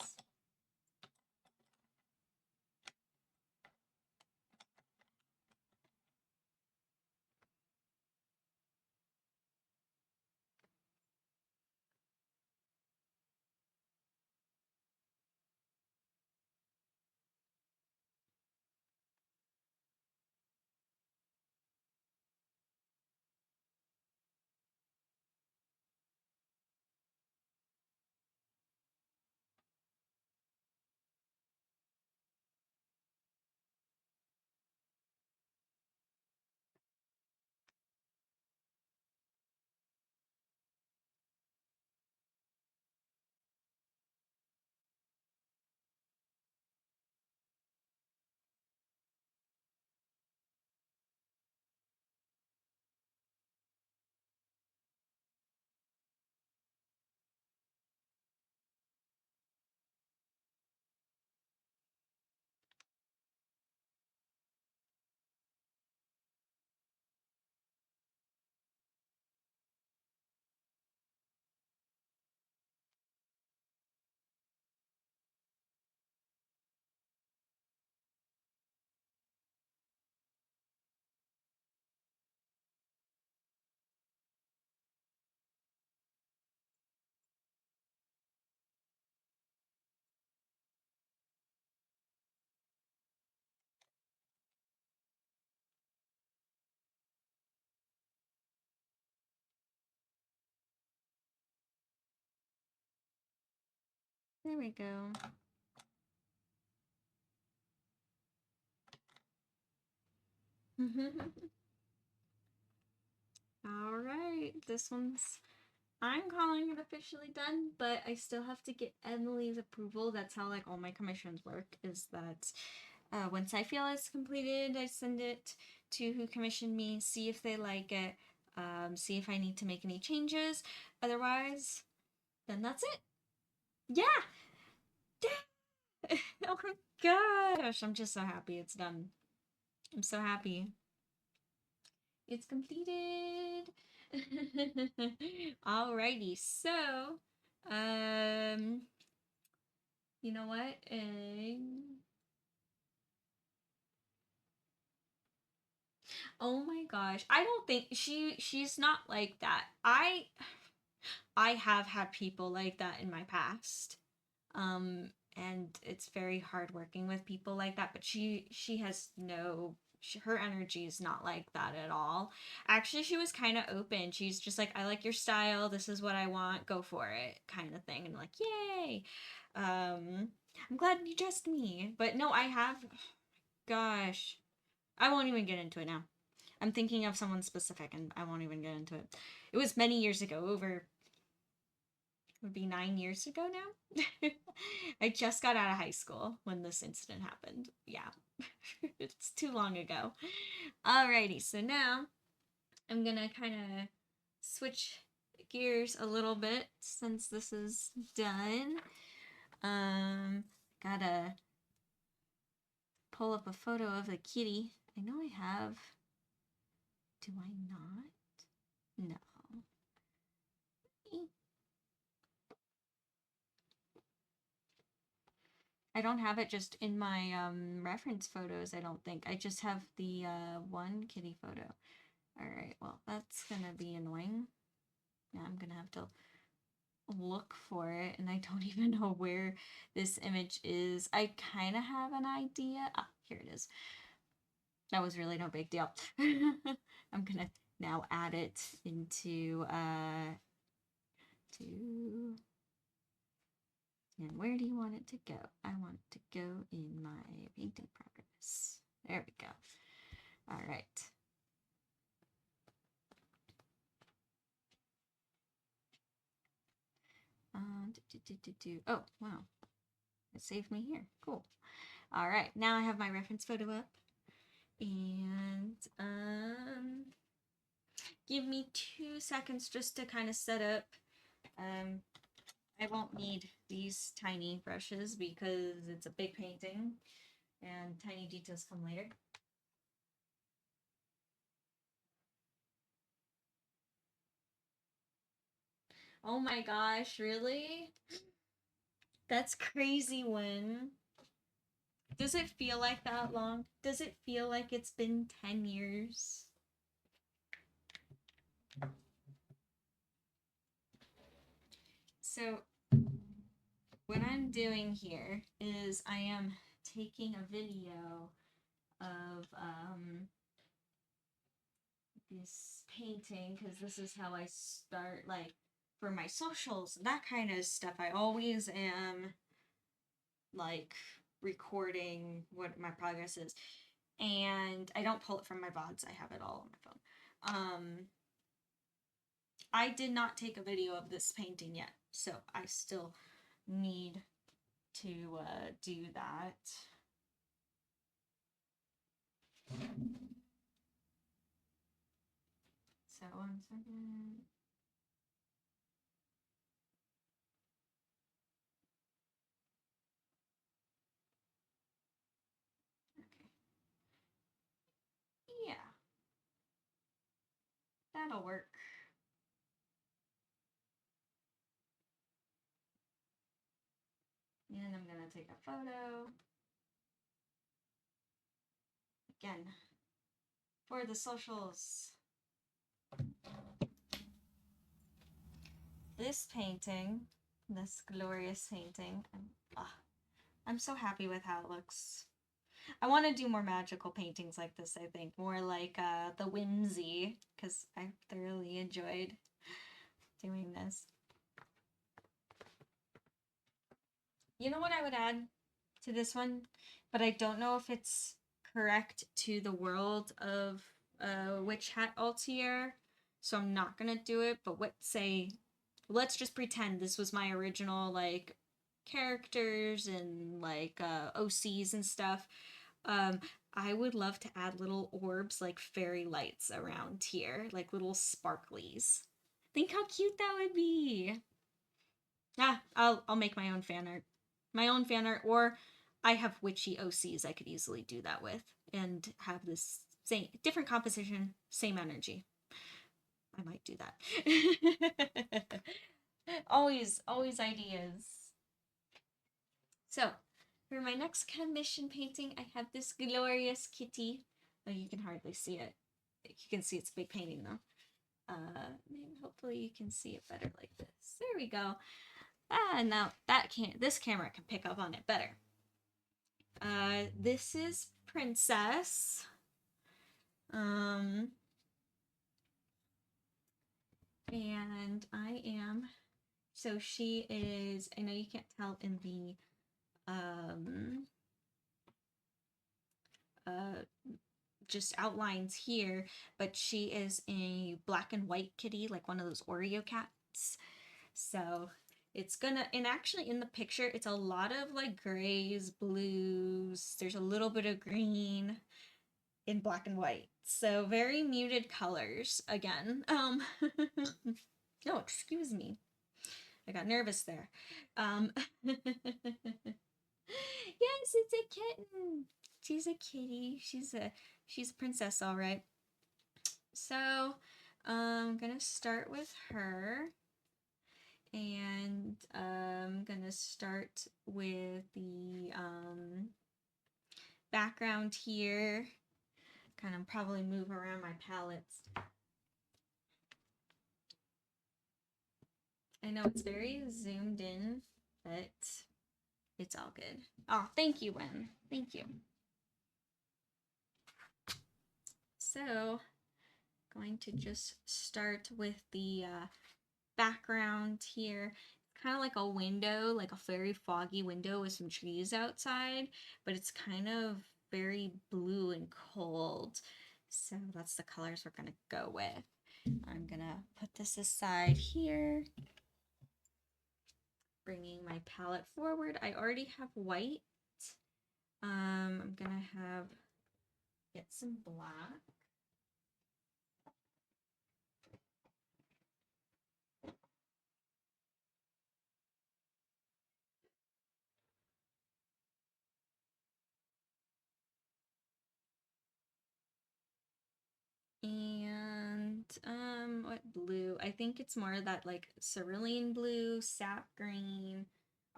There we go. All right, this one's, I'm calling it officially done, but I still have to get Emily's approval. That's how like all my commissions work, is that once I feel it's completed, I send it to who commissioned me, see if they like it, see if I need to make any changes. Otherwise, then that's it. Yeah! Yeah! Oh my gosh, I'm just so happy it's done. I'm so happy. It's completed. Alrighty, so, you know what? Oh my gosh, I don't think she's not like that. I have had people like that in my past. And it's very hard working with people like that, but she has no, her energy is not like that at all. Actually, she was kind of open. She's just like, I like your style, this is what I want, go for it, kind of thing. And like, yay. I'm glad you dressed me. But no, I have, gosh, I won't even get into it now. I'm thinking of someone specific and I won't even get into it. It was many years ago, over, would be 9 years ago now. I just got out of high school when this incident happened. Yeah, it's too long ago. Alrighty, so now I'm gonna kind of switch gears a little bit since this is done. Gotta pull up a photo of the kitty. I know I have. Do I not? No. I don't have it just in my reference photos, I don't think. I just have the one kitty photo. Alright, well, that's gonna be annoying. Now I'm gonna have to look for it, and I don't even know where this image is. I kind of have an idea. Ah, here it is. That was really no big deal. I'm gonna now add it into, to... And where do you want it to go? I want it to go in my painting progress. There we go. All right. Oh, wow. It saved me here. Cool. All right. Now I have my reference photo up. And give me 2 seconds just to kind of set up. I won't need these tiny brushes because it's a big painting and tiny details come later. Oh my gosh, really? That's crazy, Win. Does it feel like that long? Does it feel like it's been 10 years? So, what I'm doing here is I am taking a video of this painting, because this is how I start, like, for my socials, that kind of stuff. I always am, like, recording what my progress is. And I don't pull it from my VODs, I have it all on my phone. I did not take a video of this painting yet, so I still need to do that. So 1 second. Okay. Yeah. That'll work. And I'm gonna take a photo. Again, for the socials. This painting, this glorious painting, I'm so happy with how it looks. I want to do more magical paintings like this, I think. More like the whimsy, because I thoroughly enjoyed doing this. You know what I would add to this one, but I don't know if it's correct to the world of Witch Hat Atelier, so I'm not gonna do it. But let's just pretend this was my original like characters and like OCs and stuff. Um, I would love to add little orbs like fairy lights around here, like little sparklies. Think how cute that would be. Ah, I'll make my own fan art. My own fan art, or I have witchy OCs I could easily do that with and have this same different composition, same energy. I might do that. Always ideas. So, for my next commission painting, I have this glorious kitty. Oh, you can hardly see it. You can see it's a big painting though. Maybe hopefully you can see it better like this. There we go. Ah, now this camera can pick up on it better. This is Princess. And so she is, I know you can't tell in the, just outlines here, but she is a black and white kitty, like one of those Oreo cats. So and actually in the picture, it's a lot of like grays, blues, there's a little bit of green in black and white. So very muted colors again. No, excuse me. I got nervous there. Yes, it's a kitten. She's a kitty. She's a princess, all right. So, I'm gonna start with her, and I'm gonna start with the background here. Kind of probably move around my palettes. I know it's very zoomed in, but it's all good. Oh, thank you, Wen. Thank you. So, going to just start with the background here. Kind of like a window, like a very foggy window with some trees outside, but it's kind of very blue and cold. So that's the colors we're gonna go with. I'm gonna put this aside here. Bringing my palette forward. I already have white. I'm gonna get some black. And what blue? I think it's more that like cerulean blue, sap green,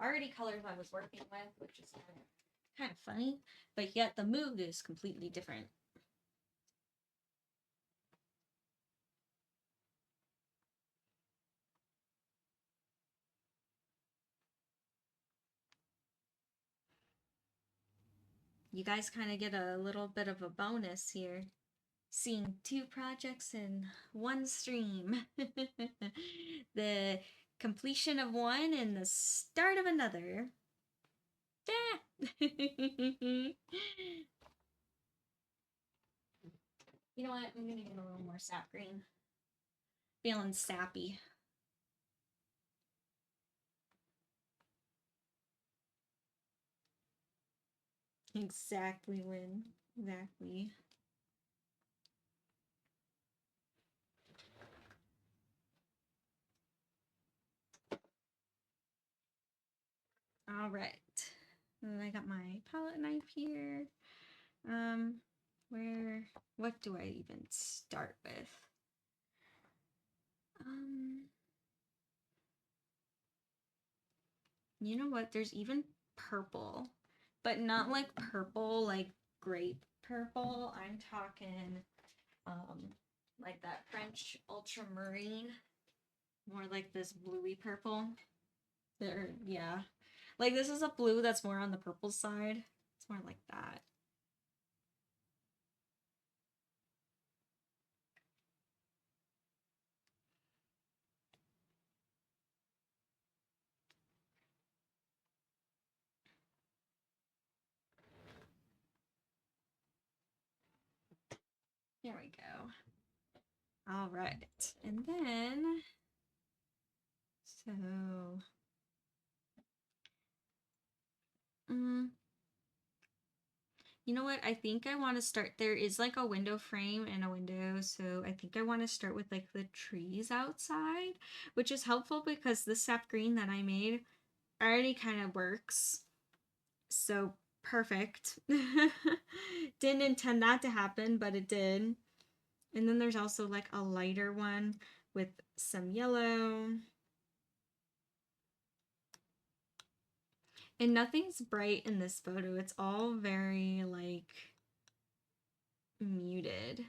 already colors I was working with, which is kind of funny, but yet the mood is completely different. You guys kind of get a little bit of a bonus here, seeing two projects in one stream. The completion of one and the start of another. You know what? I'm gonna get a little more sap green. Feeling sappy. Exactly, Lynn. Exactly. All right. And then I got my palette knife here. What do I even start with? You know what? There's even purple, but not like purple, like grape purple. I'm talking, like that French ultramarine, more like this bluey purple. Yeah. Like this is a blue that's more on the purple side. It's more like that. There we go. All right. And then, so, mm, you know what? I think I want to start. There is like a window frame and a window, so I think I want to start with like the trees outside, which is helpful because the sap green that I made already kind of works. So perfect. Didn't intend that to happen, but it did. And then there's also like a lighter one with some yellow. And nothing's bright in this photo. It's all very like muted.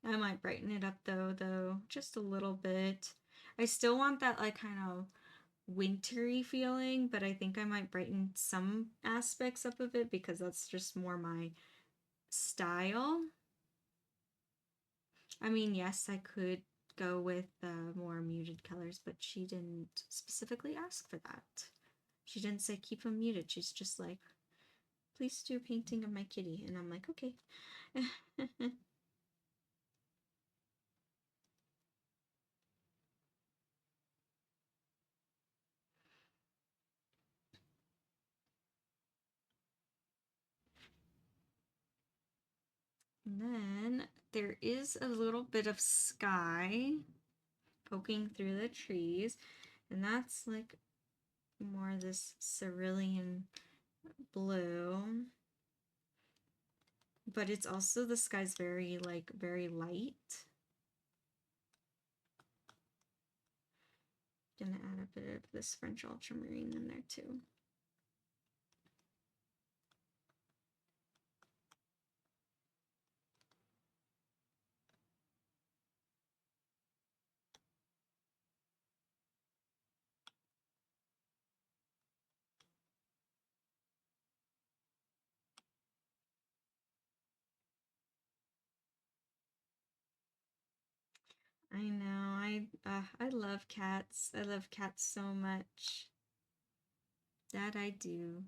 I might brighten it up though, just a little bit. I still want that like kind of wintry feeling, but I think I might brighten some aspects up of it because that's just more my style. I mean, yes, I could go with more muted colors, but she didn't specifically ask for that. She didn't say keep them muted. She's just like, please do a painting of my kitty. And I'm like, okay. And then there is a little bit of sky poking through the trees, and that's like more this cerulean blue. But it's also, the sky's very like very light. Gonna add a bit of this French ultramarine in there too. I know. I love cats. I love cats so much. That I do.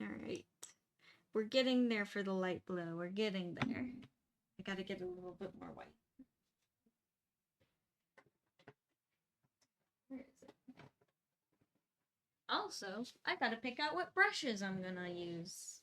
All right. We're getting there for the light blue. We're getting there. I gotta get a little bit more white. Where is it? Also, I gotta pick out what brushes I'm gonna use.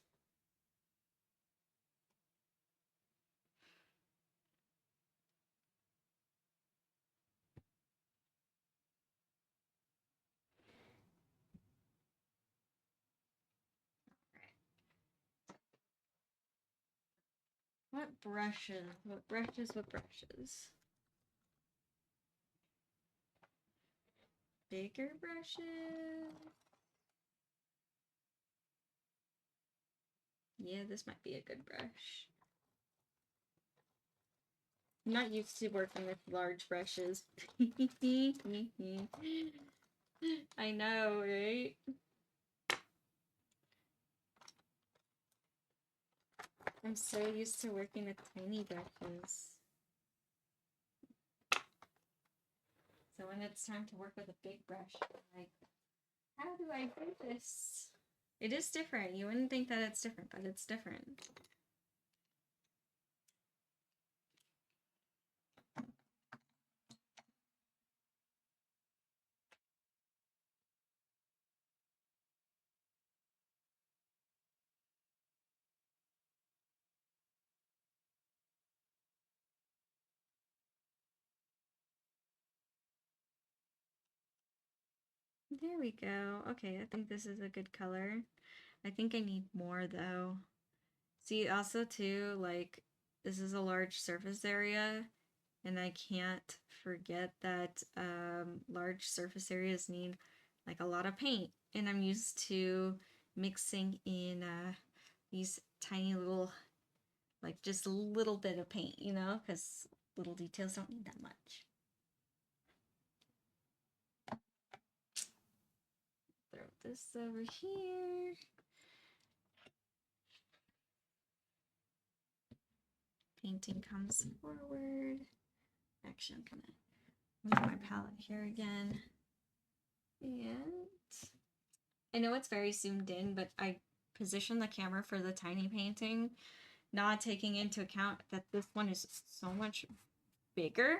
What brushes? What brushes? What brushes? Bigger brushes? Yeah, this might be a good brush. I'm not used to working with large brushes. I know, right? I'm so used to working with tiny brushes. So when it's time to work with a big brush, I'm like, how do I do this? It is different. You wouldn't think that it's different, but it's different. There we go. Okay, I think this is a good color. I think I need more though. See, also too, like, this is a large surface area, and I can't forget that large surface areas need like a lot of paint, and I'm used to mixing in these tiny little, like just a little bit of paint, you know, because little details don't need that much. this over here. Painting comes forward. Actually, I'm gonna move my palette here again. And I know it's very zoomed in, but I positioned the camera for the tiny painting, not taking into account that this one is so much bigger,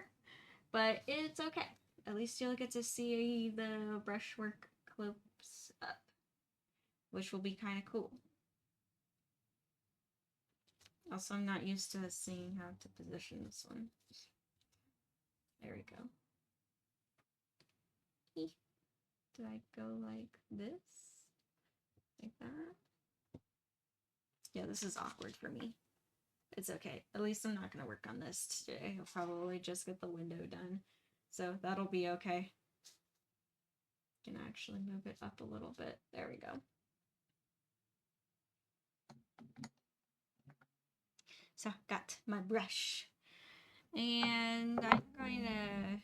but it's okay. At least you'll get to see the brushwork close up, which will be kind of cool. Also, I'm not used to seeing how to position this one. There we go. Do I go like this? Like that? Yeah, this is awkward for me. It's okay. At least I'm not going to work on this today. I'll probably just get the window done. So that'll be okay. Can actually move it up a little bit. There we go. So got my brush. And I'm going to...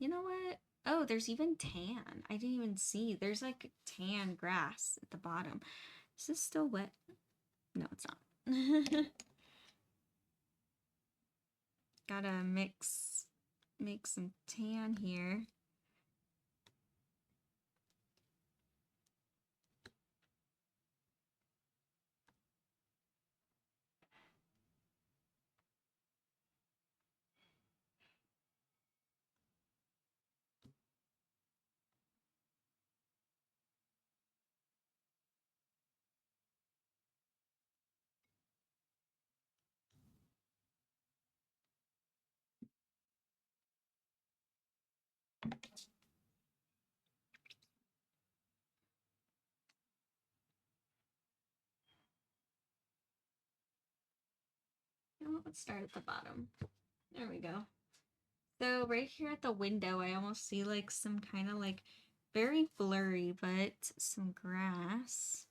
You know what? Oh, there's even tan. I didn't even see. There's like tan grass at the bottom. Is this still wet? No, it's not. Gotta make some tan here. Let's start at the bottom. There we go. So right here at the window, I almost see like some kind of like very blurry, but some grass.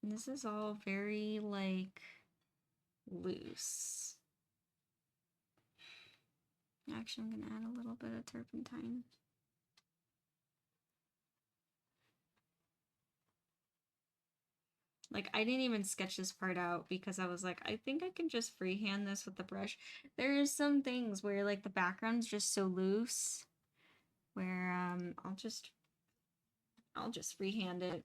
And this is all very like loose. Actually, I'm gonna add a little bit of turpentine. Like, I didn't even sketch this part out because I was like, I think I can just freehand this with the brush. There's some things where, like, the background's just so loose where, I'll just freehand it.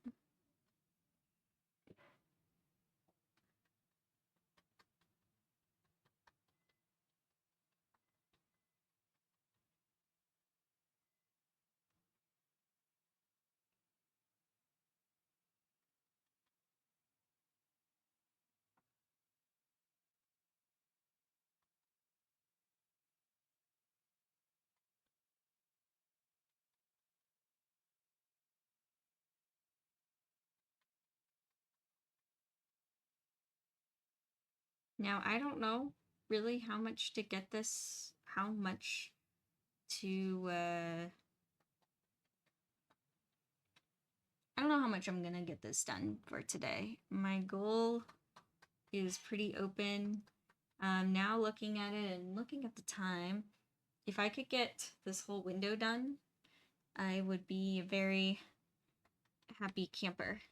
Now, I don't know really how much to get this, how much to, I don't know how much I'm gonna get this done for today. My goal is pretty open. Now looking at it and looking at the time, if I could get this whole window done, I would be a very happy camper.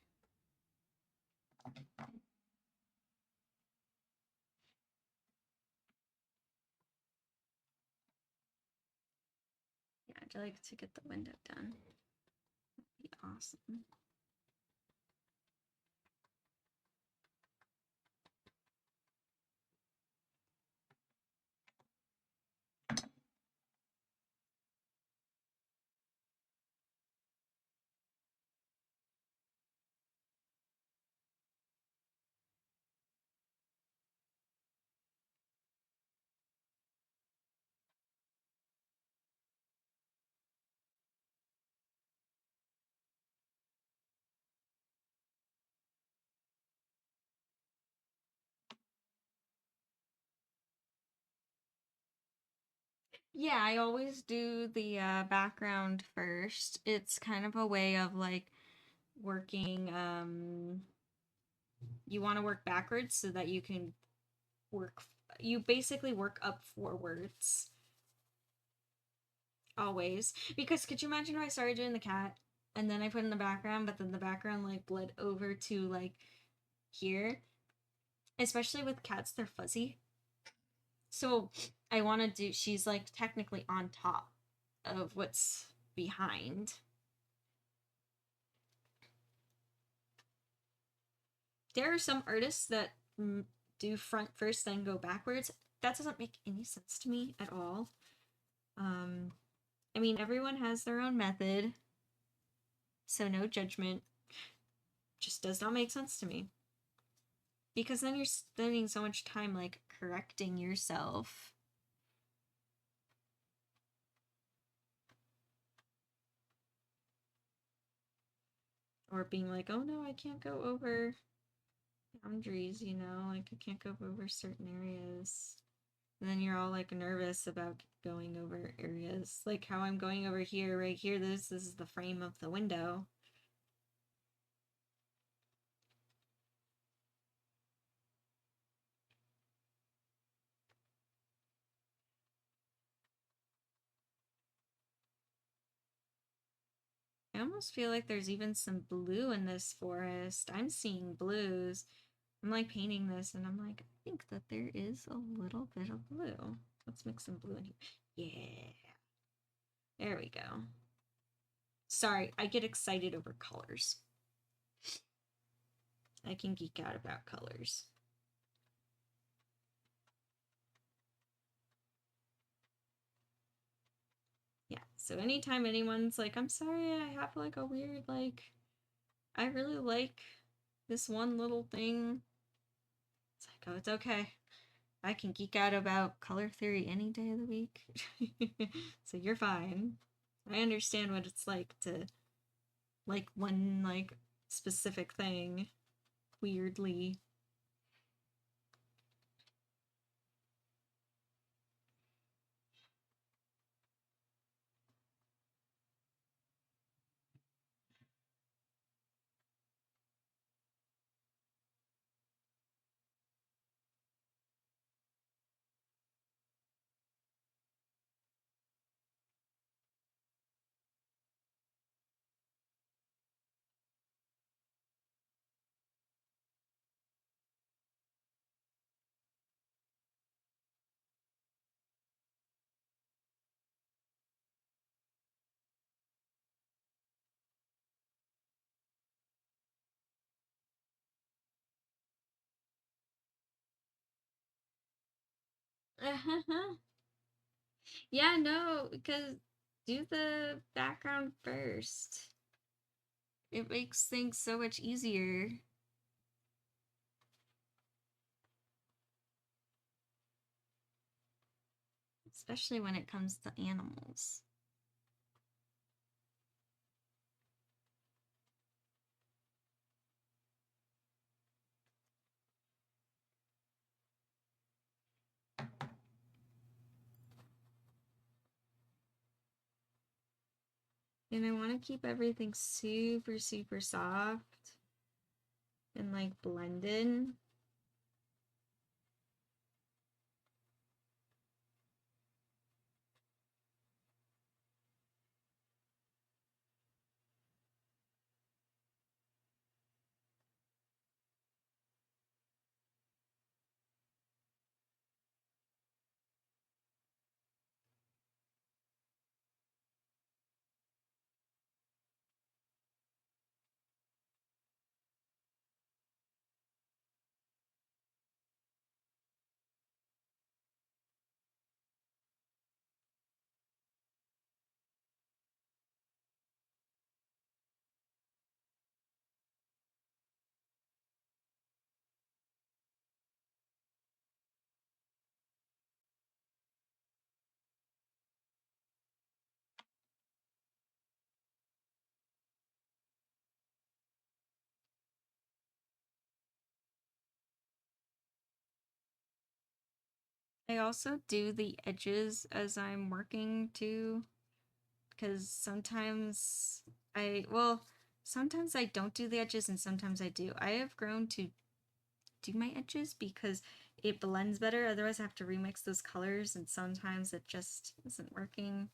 Yeah, I'd like to get the window done. That'd be awesome. Yeah, I always do the background first. It's kind of a way of like working, you want to work backwards so that you can you basically work up forwards. always. Because could you imagine if I started doing the cat and then I put in the background, but then the background like bled over to like here? Especially with cats, they're fuzzy. So I want to do, she's like technically on top of what's behind. There are some artists that do front first, then go backwards. That doesn't make any sense to me at all. I mean, everyone has their own method, so no judgment. Just does not make sense to me. Because then you're spending so much time like correcting yourself. Or being like, oh no, I can't go over boundaries, you know, like I can't go over certain areas. And then you're all like nervous about going over areas. Like how I'm going over here, right here, this is the frame of the window. I almost feel like there's even some blue in this forest. I'm seeing blues. I'm like painting this and I'm like, I think that there is a little bit of blue. Let's mix some blue in here. Yeah. There we go. Sorry, I get excited over colors. I can geek out about colors. Yeah, so anytime anyone's like, I'm sorry, I have like a weird, like, I really like this one little thing. It's like, oh, it's okay. I can geek out about color theory any day of the week. So you're fine. I understand what it's like to like one like specific thing weirdly. Yeah, no, because do the background first. It makes things so much easier. Especially when it comes to animals. And I want to keep everything super, super soft and like blended. I also do the edges as I'm working too, because sometimes I don't do the edges and sometimes I do. I have grown to do my edges because it blends better. Otherwise, I have to remix those colors and sometimes it just isn't working.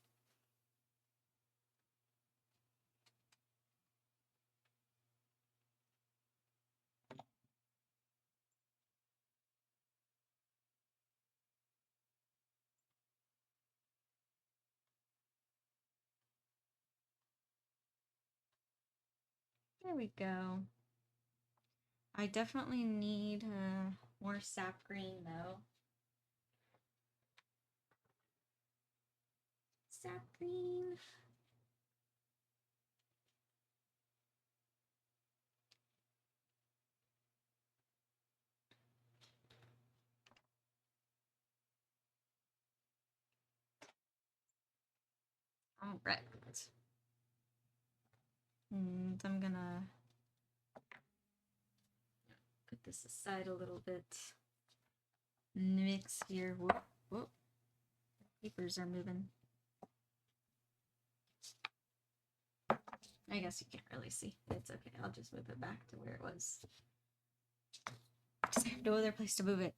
There we go. I definitely need more sap green though. Sap green. All right. And I'm gonna put this aside a little bit. Mix here. Whoop, whoop. Papers are moving. I guess you can't really see. It's okay. I'll just move it back to where it was. Because I have no other place to move it.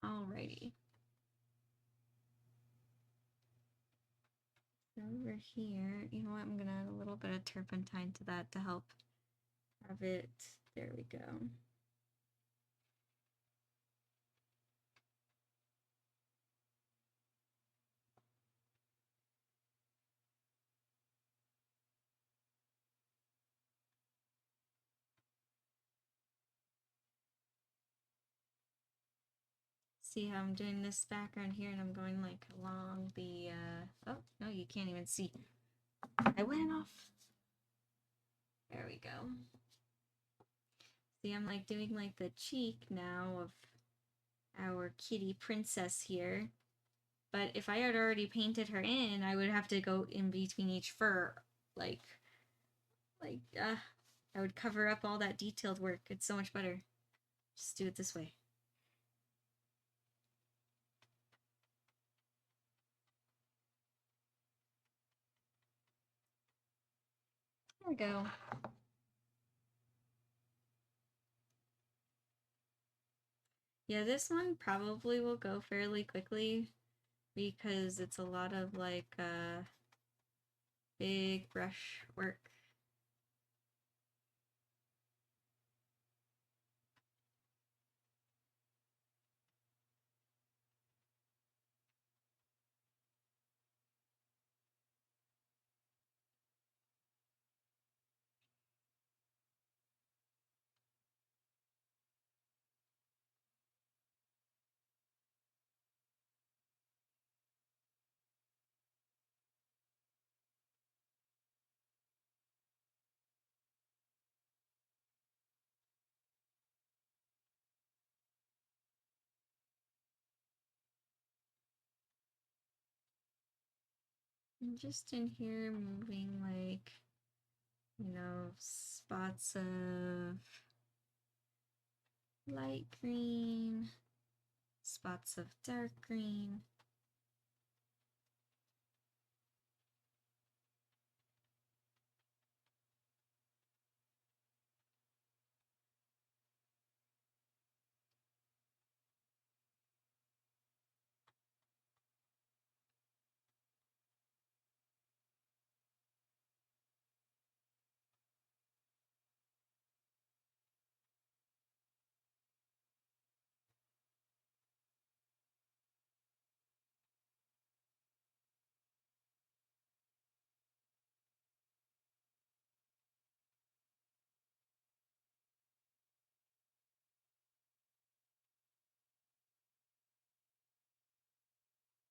Alrighty. Over here, you know what? I'm gonna add a little bit of turpentine to that to help have it. There we go. See how I'm doing this background here and I'm going like along the, oh, no, you can't even see. I went off. There we go. See, I'm like doing like the cheek now of our kitty princess here. But if I had already painted her in, I would have to go in between each fur. I would cover up all that detailed work. It's so much better. Just do it this way. There we go. Yeah, this one probably will go fairly quickly because it's a lot of like big brush work. I'm just in here moving like, you know, spots of light green, spots of dark green.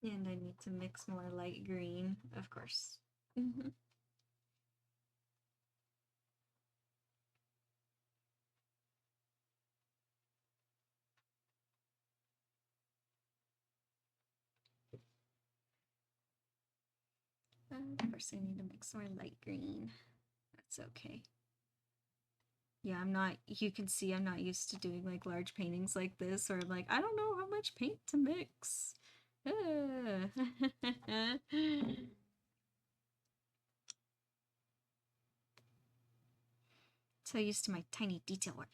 And I need to mix more light green, of course. Of course, I need to mix more light green. That's okay. Yeah, I'm not, you can see I'm not used to doing like large paintings like this, or like, I don't know how much paint to mix. So used to my tiny detail work.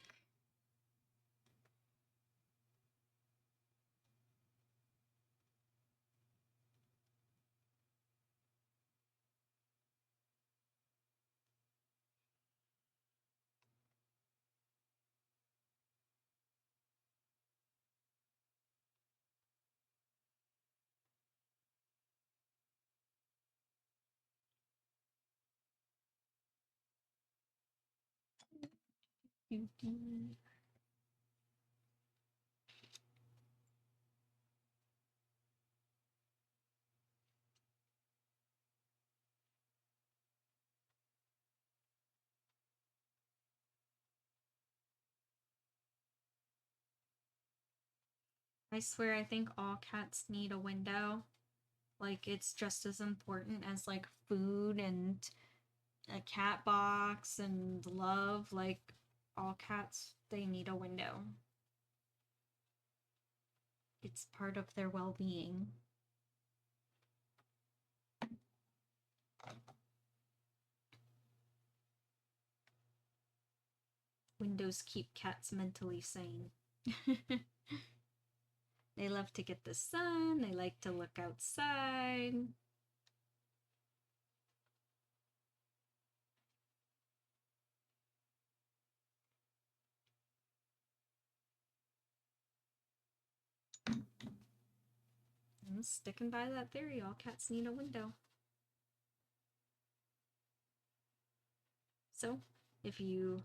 I swear, I think all cats need a window. Like, it's just as important as like food and a cat box and love. Like, all cats, they need a window. It's part of their well-being. Windows keep cats mentally sane. They love to get the sun, they like to look outside. I'm sticking by that theory, all cats need a window. So, if you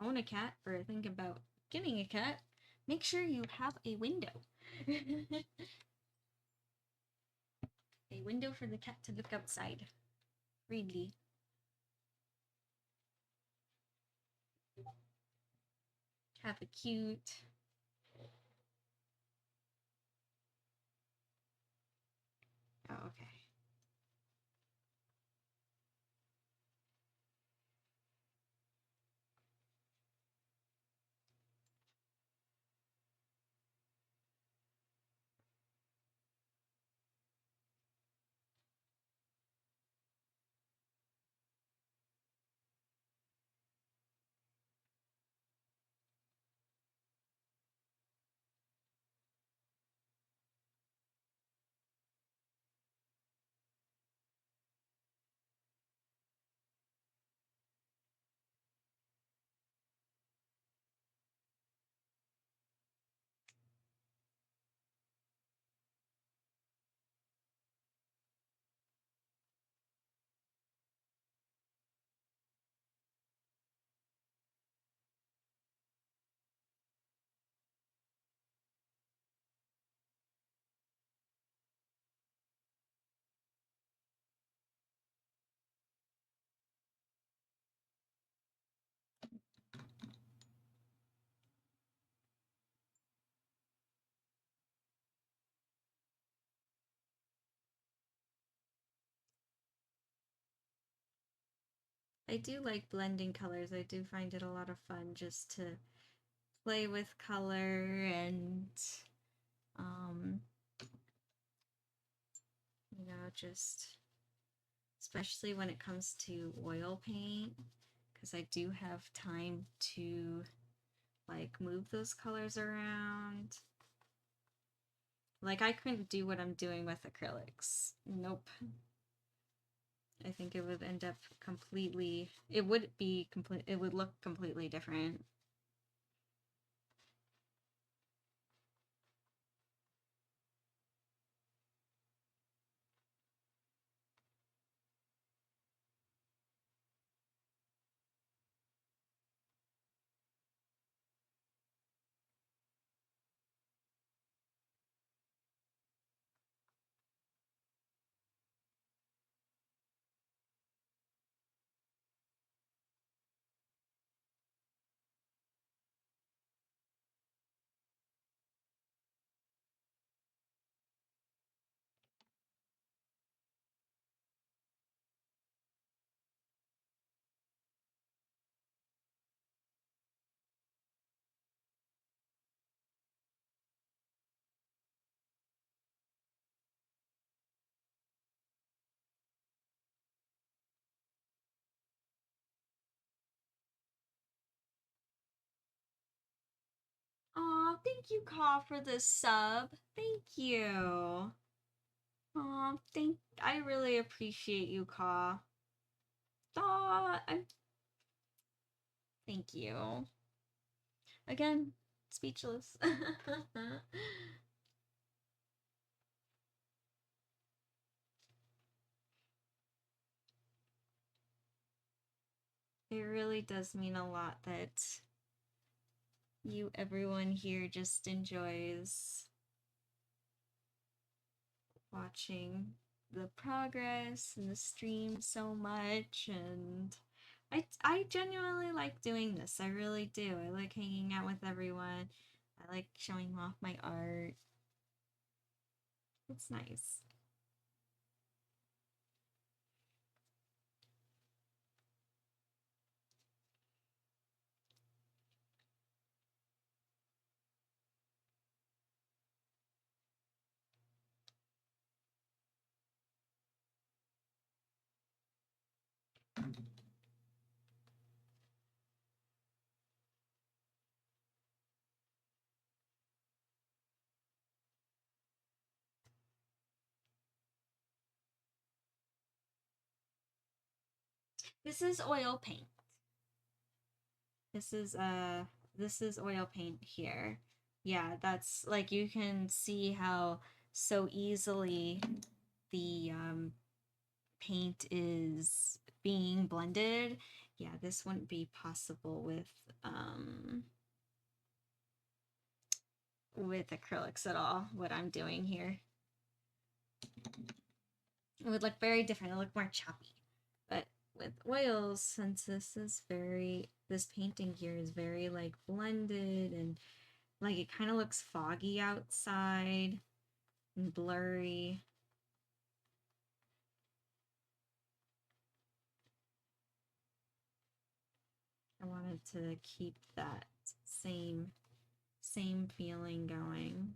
own a cat or are thinking about getting a cat, make sure you have a window. A window for the cat to look outside freely. Have a cute. Oh, okay. I do like blending colors. I do find it a lot of fun just to play with color and um just especially when it comes to oil paint, because I do have time to like move those colors around. Like, I couldn't do what I'm doing with acrylics. Nope. I think it would end up completely, it would look completely different. thank you, Ka, for the sub. Thank you. Aw, I really appreciate you, Ka. Aw, thank you. Again, speechless. It really does mean a lot that everyone here just enjoys watching the progress and the stream so much, and I genuinely like doing this. I really do. I like hanging out with everyone. I like showing off my art. It's nice. This is oil paint. This is oil paint here. Yeah, that's like you can see how so easily the paint is being blended. Yeah, this wouldn't be possible with acrylics at all, what I'm doing here. It would look very different. It would look more choppy. But with oils, since this painting here is very like blended and like it kind of looks foggy outside and blurry. I wanted to keep that same feeling going.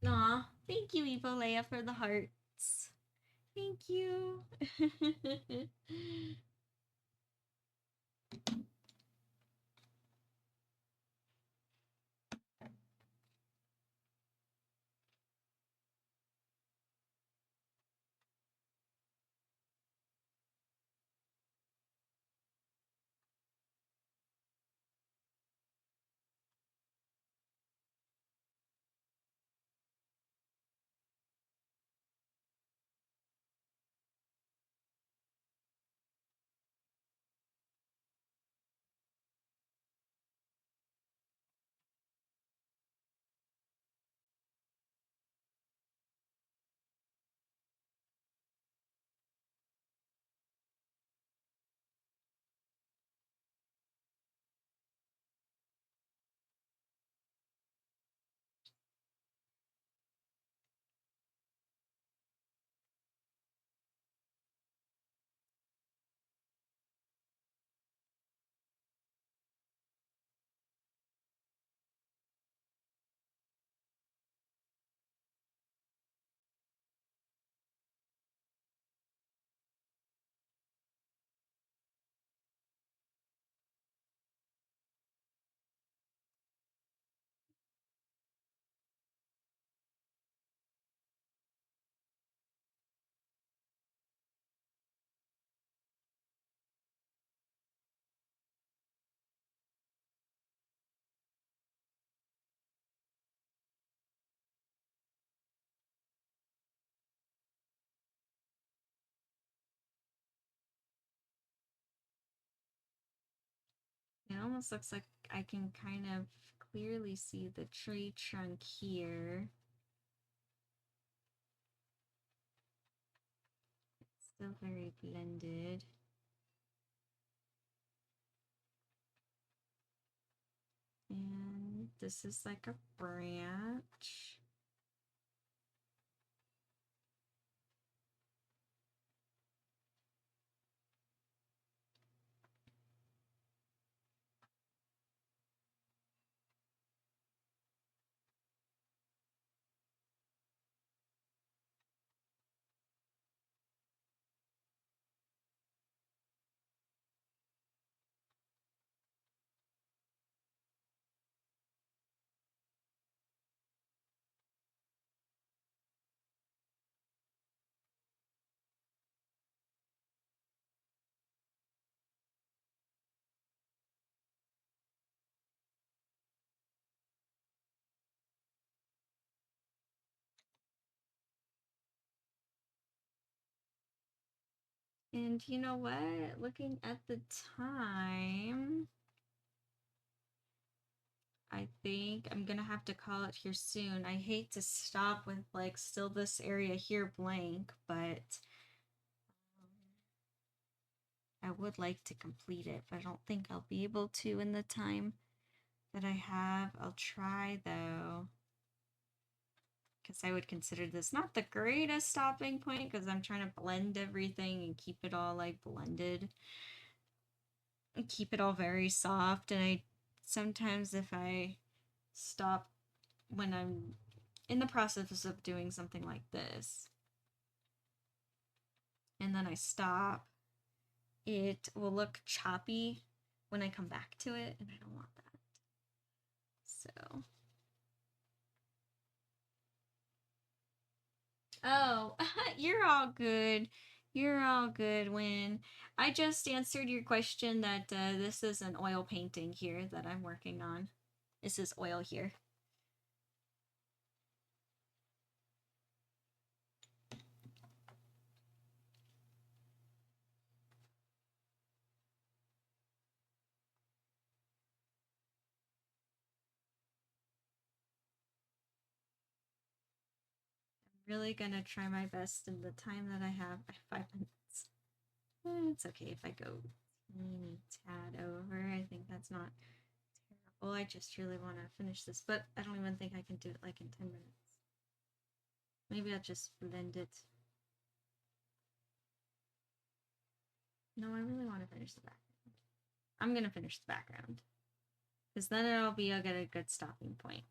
Aw, thank you, Evolea, for the hearts. Thank you. It almost looks like I can kind of clearly see the tree trunk here. It's still very blended. And this is like a branch. And you know what? Looking at the time, I think I'm gonna have to call it here soon. I hate to stop with like still this area here blank, but I would like to complete it, but I don't think I'll be able to in the time that I have. I'll try though, because I would consider this not the greatest stopping point because I'm trying to blend everything and keep it all like blended and keep it all very soft. And I sometimes, if I stop when I'm in the process of doing something like this and then I stop, it will look choppy when I come back to it, and I don't want that. So, oh, you're all good. You're all good. When I just answered your question that this is an oil painting here that I'm working on. This is oil here. I'm really gonna try my best in the time that I have. 5 minutes. It's okay if I go teeny tad over. I think that's not terrible. I just really want to finish this, but I don't even think I can do it like in 10 minutes. Maybe I'll just blend it. No, I really want to finish the background. I'm gonna finish the background because then it'll be a good stopping point.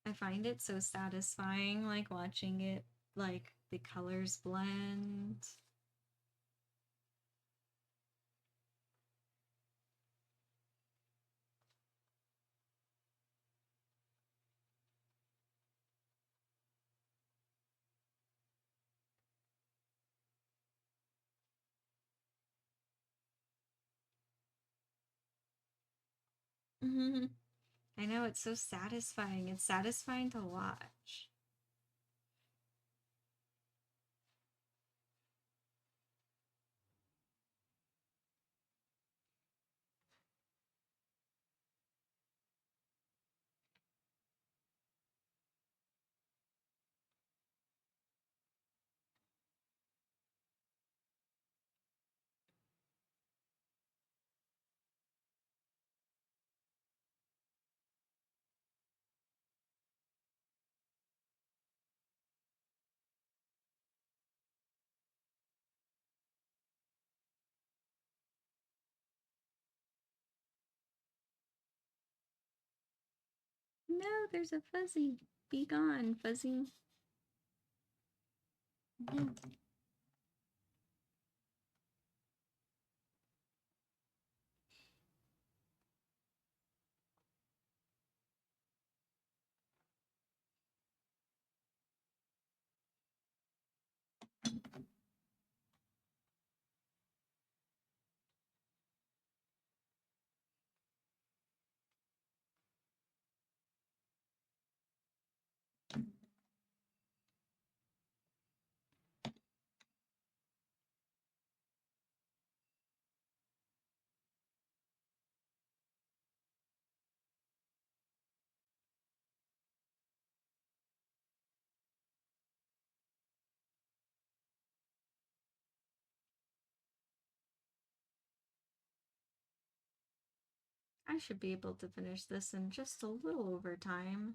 I find it so satisfying, like watching it, like the colors blend. I know, it's so satisfying. It's satisfying to watch. No, there's a fuzzy. Be gone, fuzzy. I should be able to finish this in just a little over time.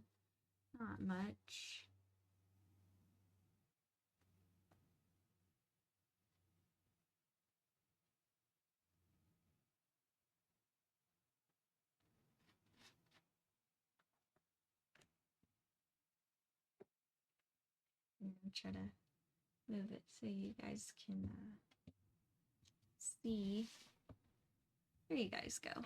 Not much. I'm gonna try to move it so you guys can see. There you guys go.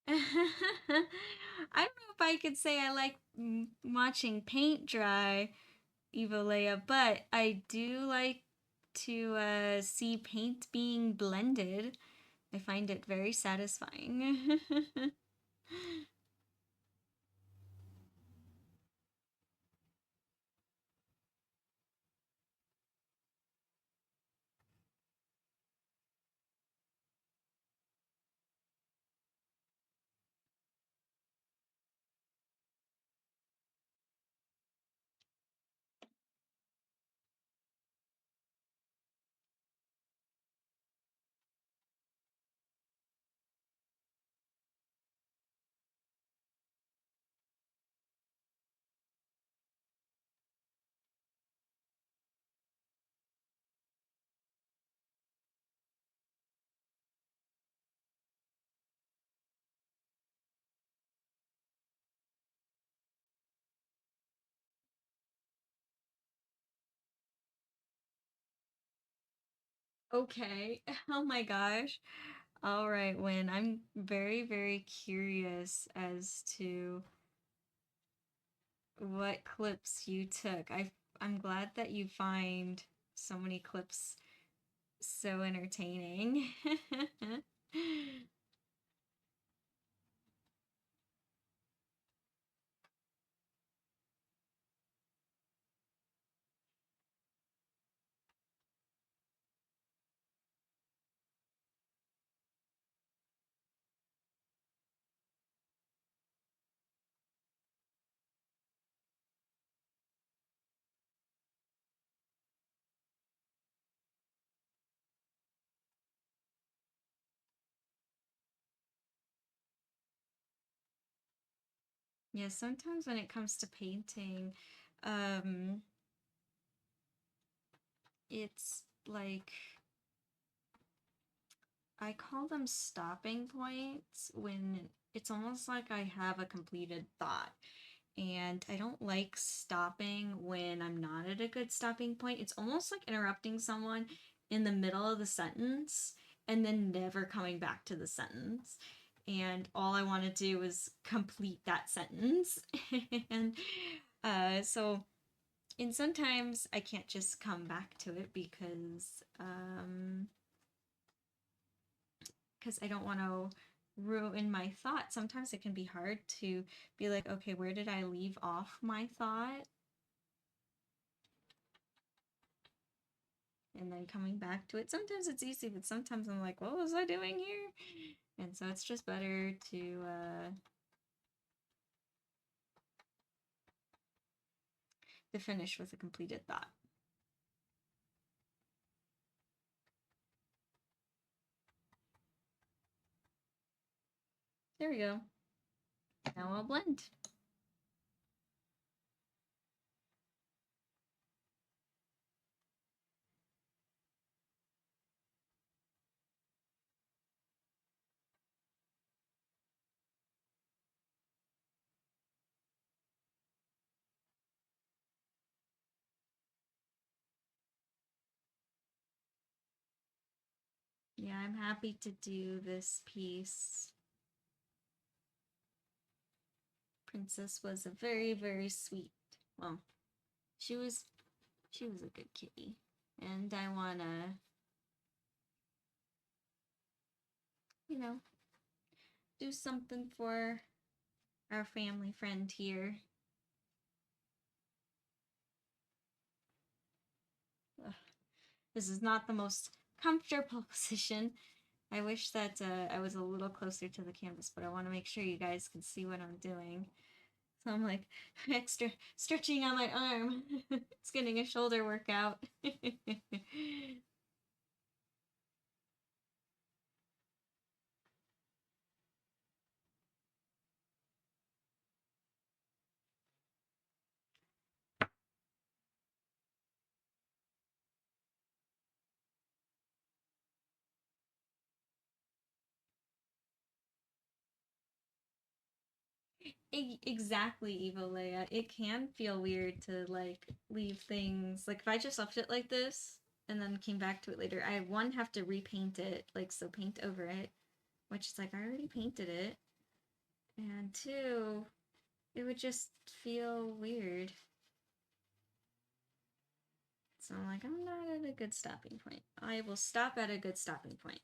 I don't know if I could say I like watching paint dry, Evolea, but I do like to see paint being blended. I find it very satisfying. Okay. Oh my gosh. All right, Win. I'm very, very curious as to what clips you took. I'm glad that you find so many clips so entertaining. Yeah, sometimes when it comes to painting, um, it's like I call them stopping points when it's almost like I have a completed thought. And I don't like stopping when I'm not at a good stopping point. It's almost like interrupting someone in the middle of the sentence and then never coming back to the sentence. And all I want to do is complete that sentence. and so, and sometimes I can't just come back to it because I don't want to ruin my thought. Sometimes it can be hard to be like, okay, where did I leave off my thought? And then coming back to it. Sometimes it's easy, but sometimes I'm like, what was I doing here? And so it's just better to finish with a completed thought. There we go. Now I'll blend. Yeah, I'm happy to do this piece. Princess was a very, very sweet. Well, she was she was a good kitty. And I wanna, you know, do something for our family friend here. Ugh, this is not the most comfortable position. I wish that I was a little closer to the canvas, but I want to make sure you guys can see what I'm doing. So I'm like extra stretching on my arm. It's getting a shoulder workout. Exactly, Evo Leia. It can feel weird to like leave things like if I just left it like this and then came back to it later, I one have to repaint it, like so paint over it, which is like I already painted it. And two, it would just feel weird. So I'm like, I'm not at a good stopping point. I will stop at a good stopping point.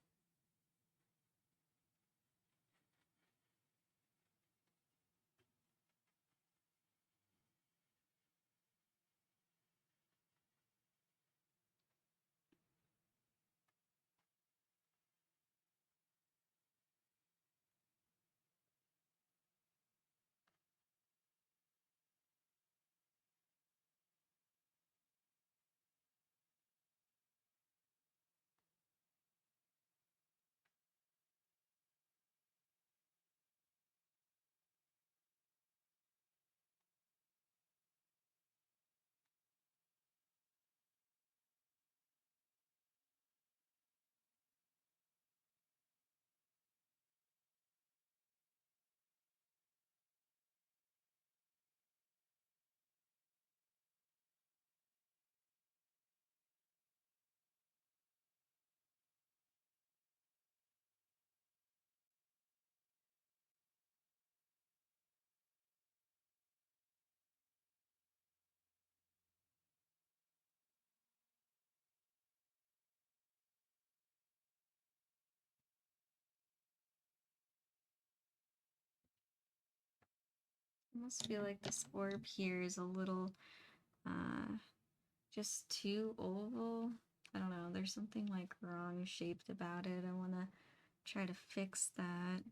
I almost feel like this orb here is a little just too oval. I don't know, there's something like wrong shaped about it. I want to try to fix that.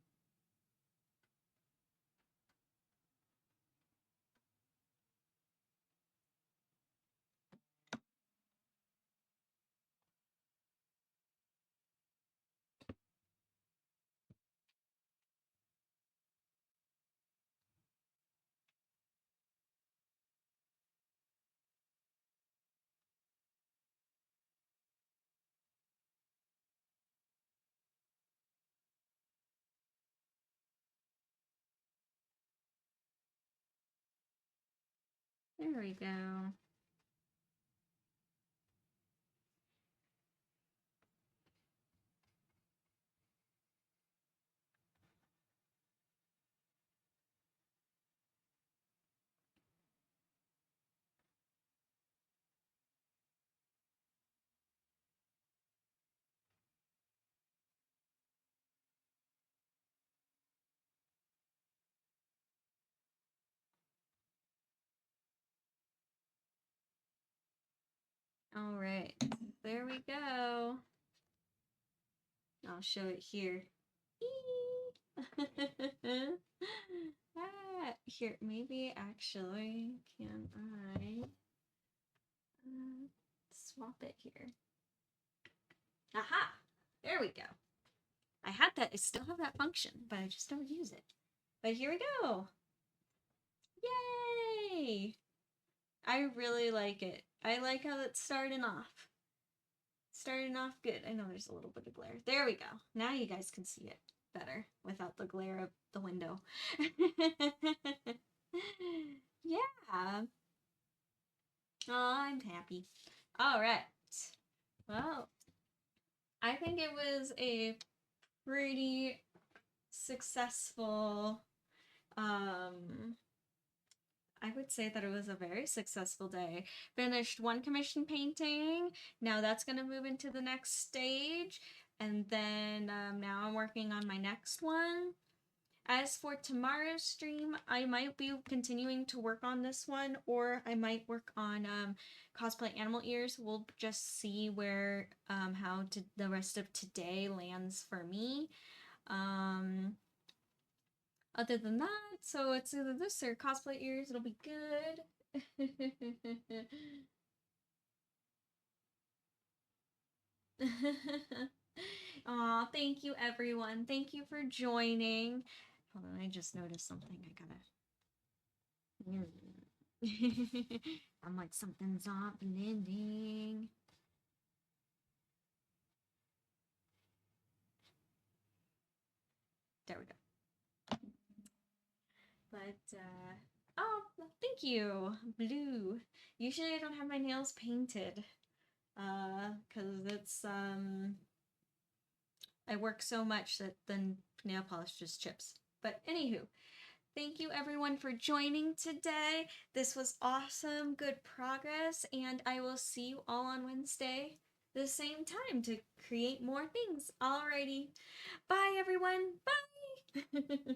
There we go. All right, there we go. I'll show it here. Here, maybe actually, can I swap it here? Aha! There we go. I had that, I still have that function, but I just don't use it. But here we go. Yay! I really like it. I like how it's starting off. Starting off good. I know there's a little bit of glare. There we go. Now you guys can see it better without the glare of the window. Yeah. Oh, I'm happy. All right. Well, I think it was a pretty successful I would say that it was a very successful day. Finished one commission painting. Now that's going to move into the next stage. And then now I'm working on my next one. As for tomorrow's stream, I might be continuing to work on this one, or I might work on cosplay animal ears. We'll just see where how the rest of today lands for me. Other than that, so it's either this or cosplay ears. It'll be good. Aw, thank you everyone. Thank you for joining. Hold on, I just noticed something. I gotta. I'm like, something's happening. There we go. But, oh, thank you, Blue. Usually I don't have my nails painted, because it's, I work so much that the nail polish just chips. But anywho, Thank you everyone for joining today. This was awesome, good progress, and I will see you all on Wednesday, the same time, to create more things. Alrighty. Bye everyone. Bye.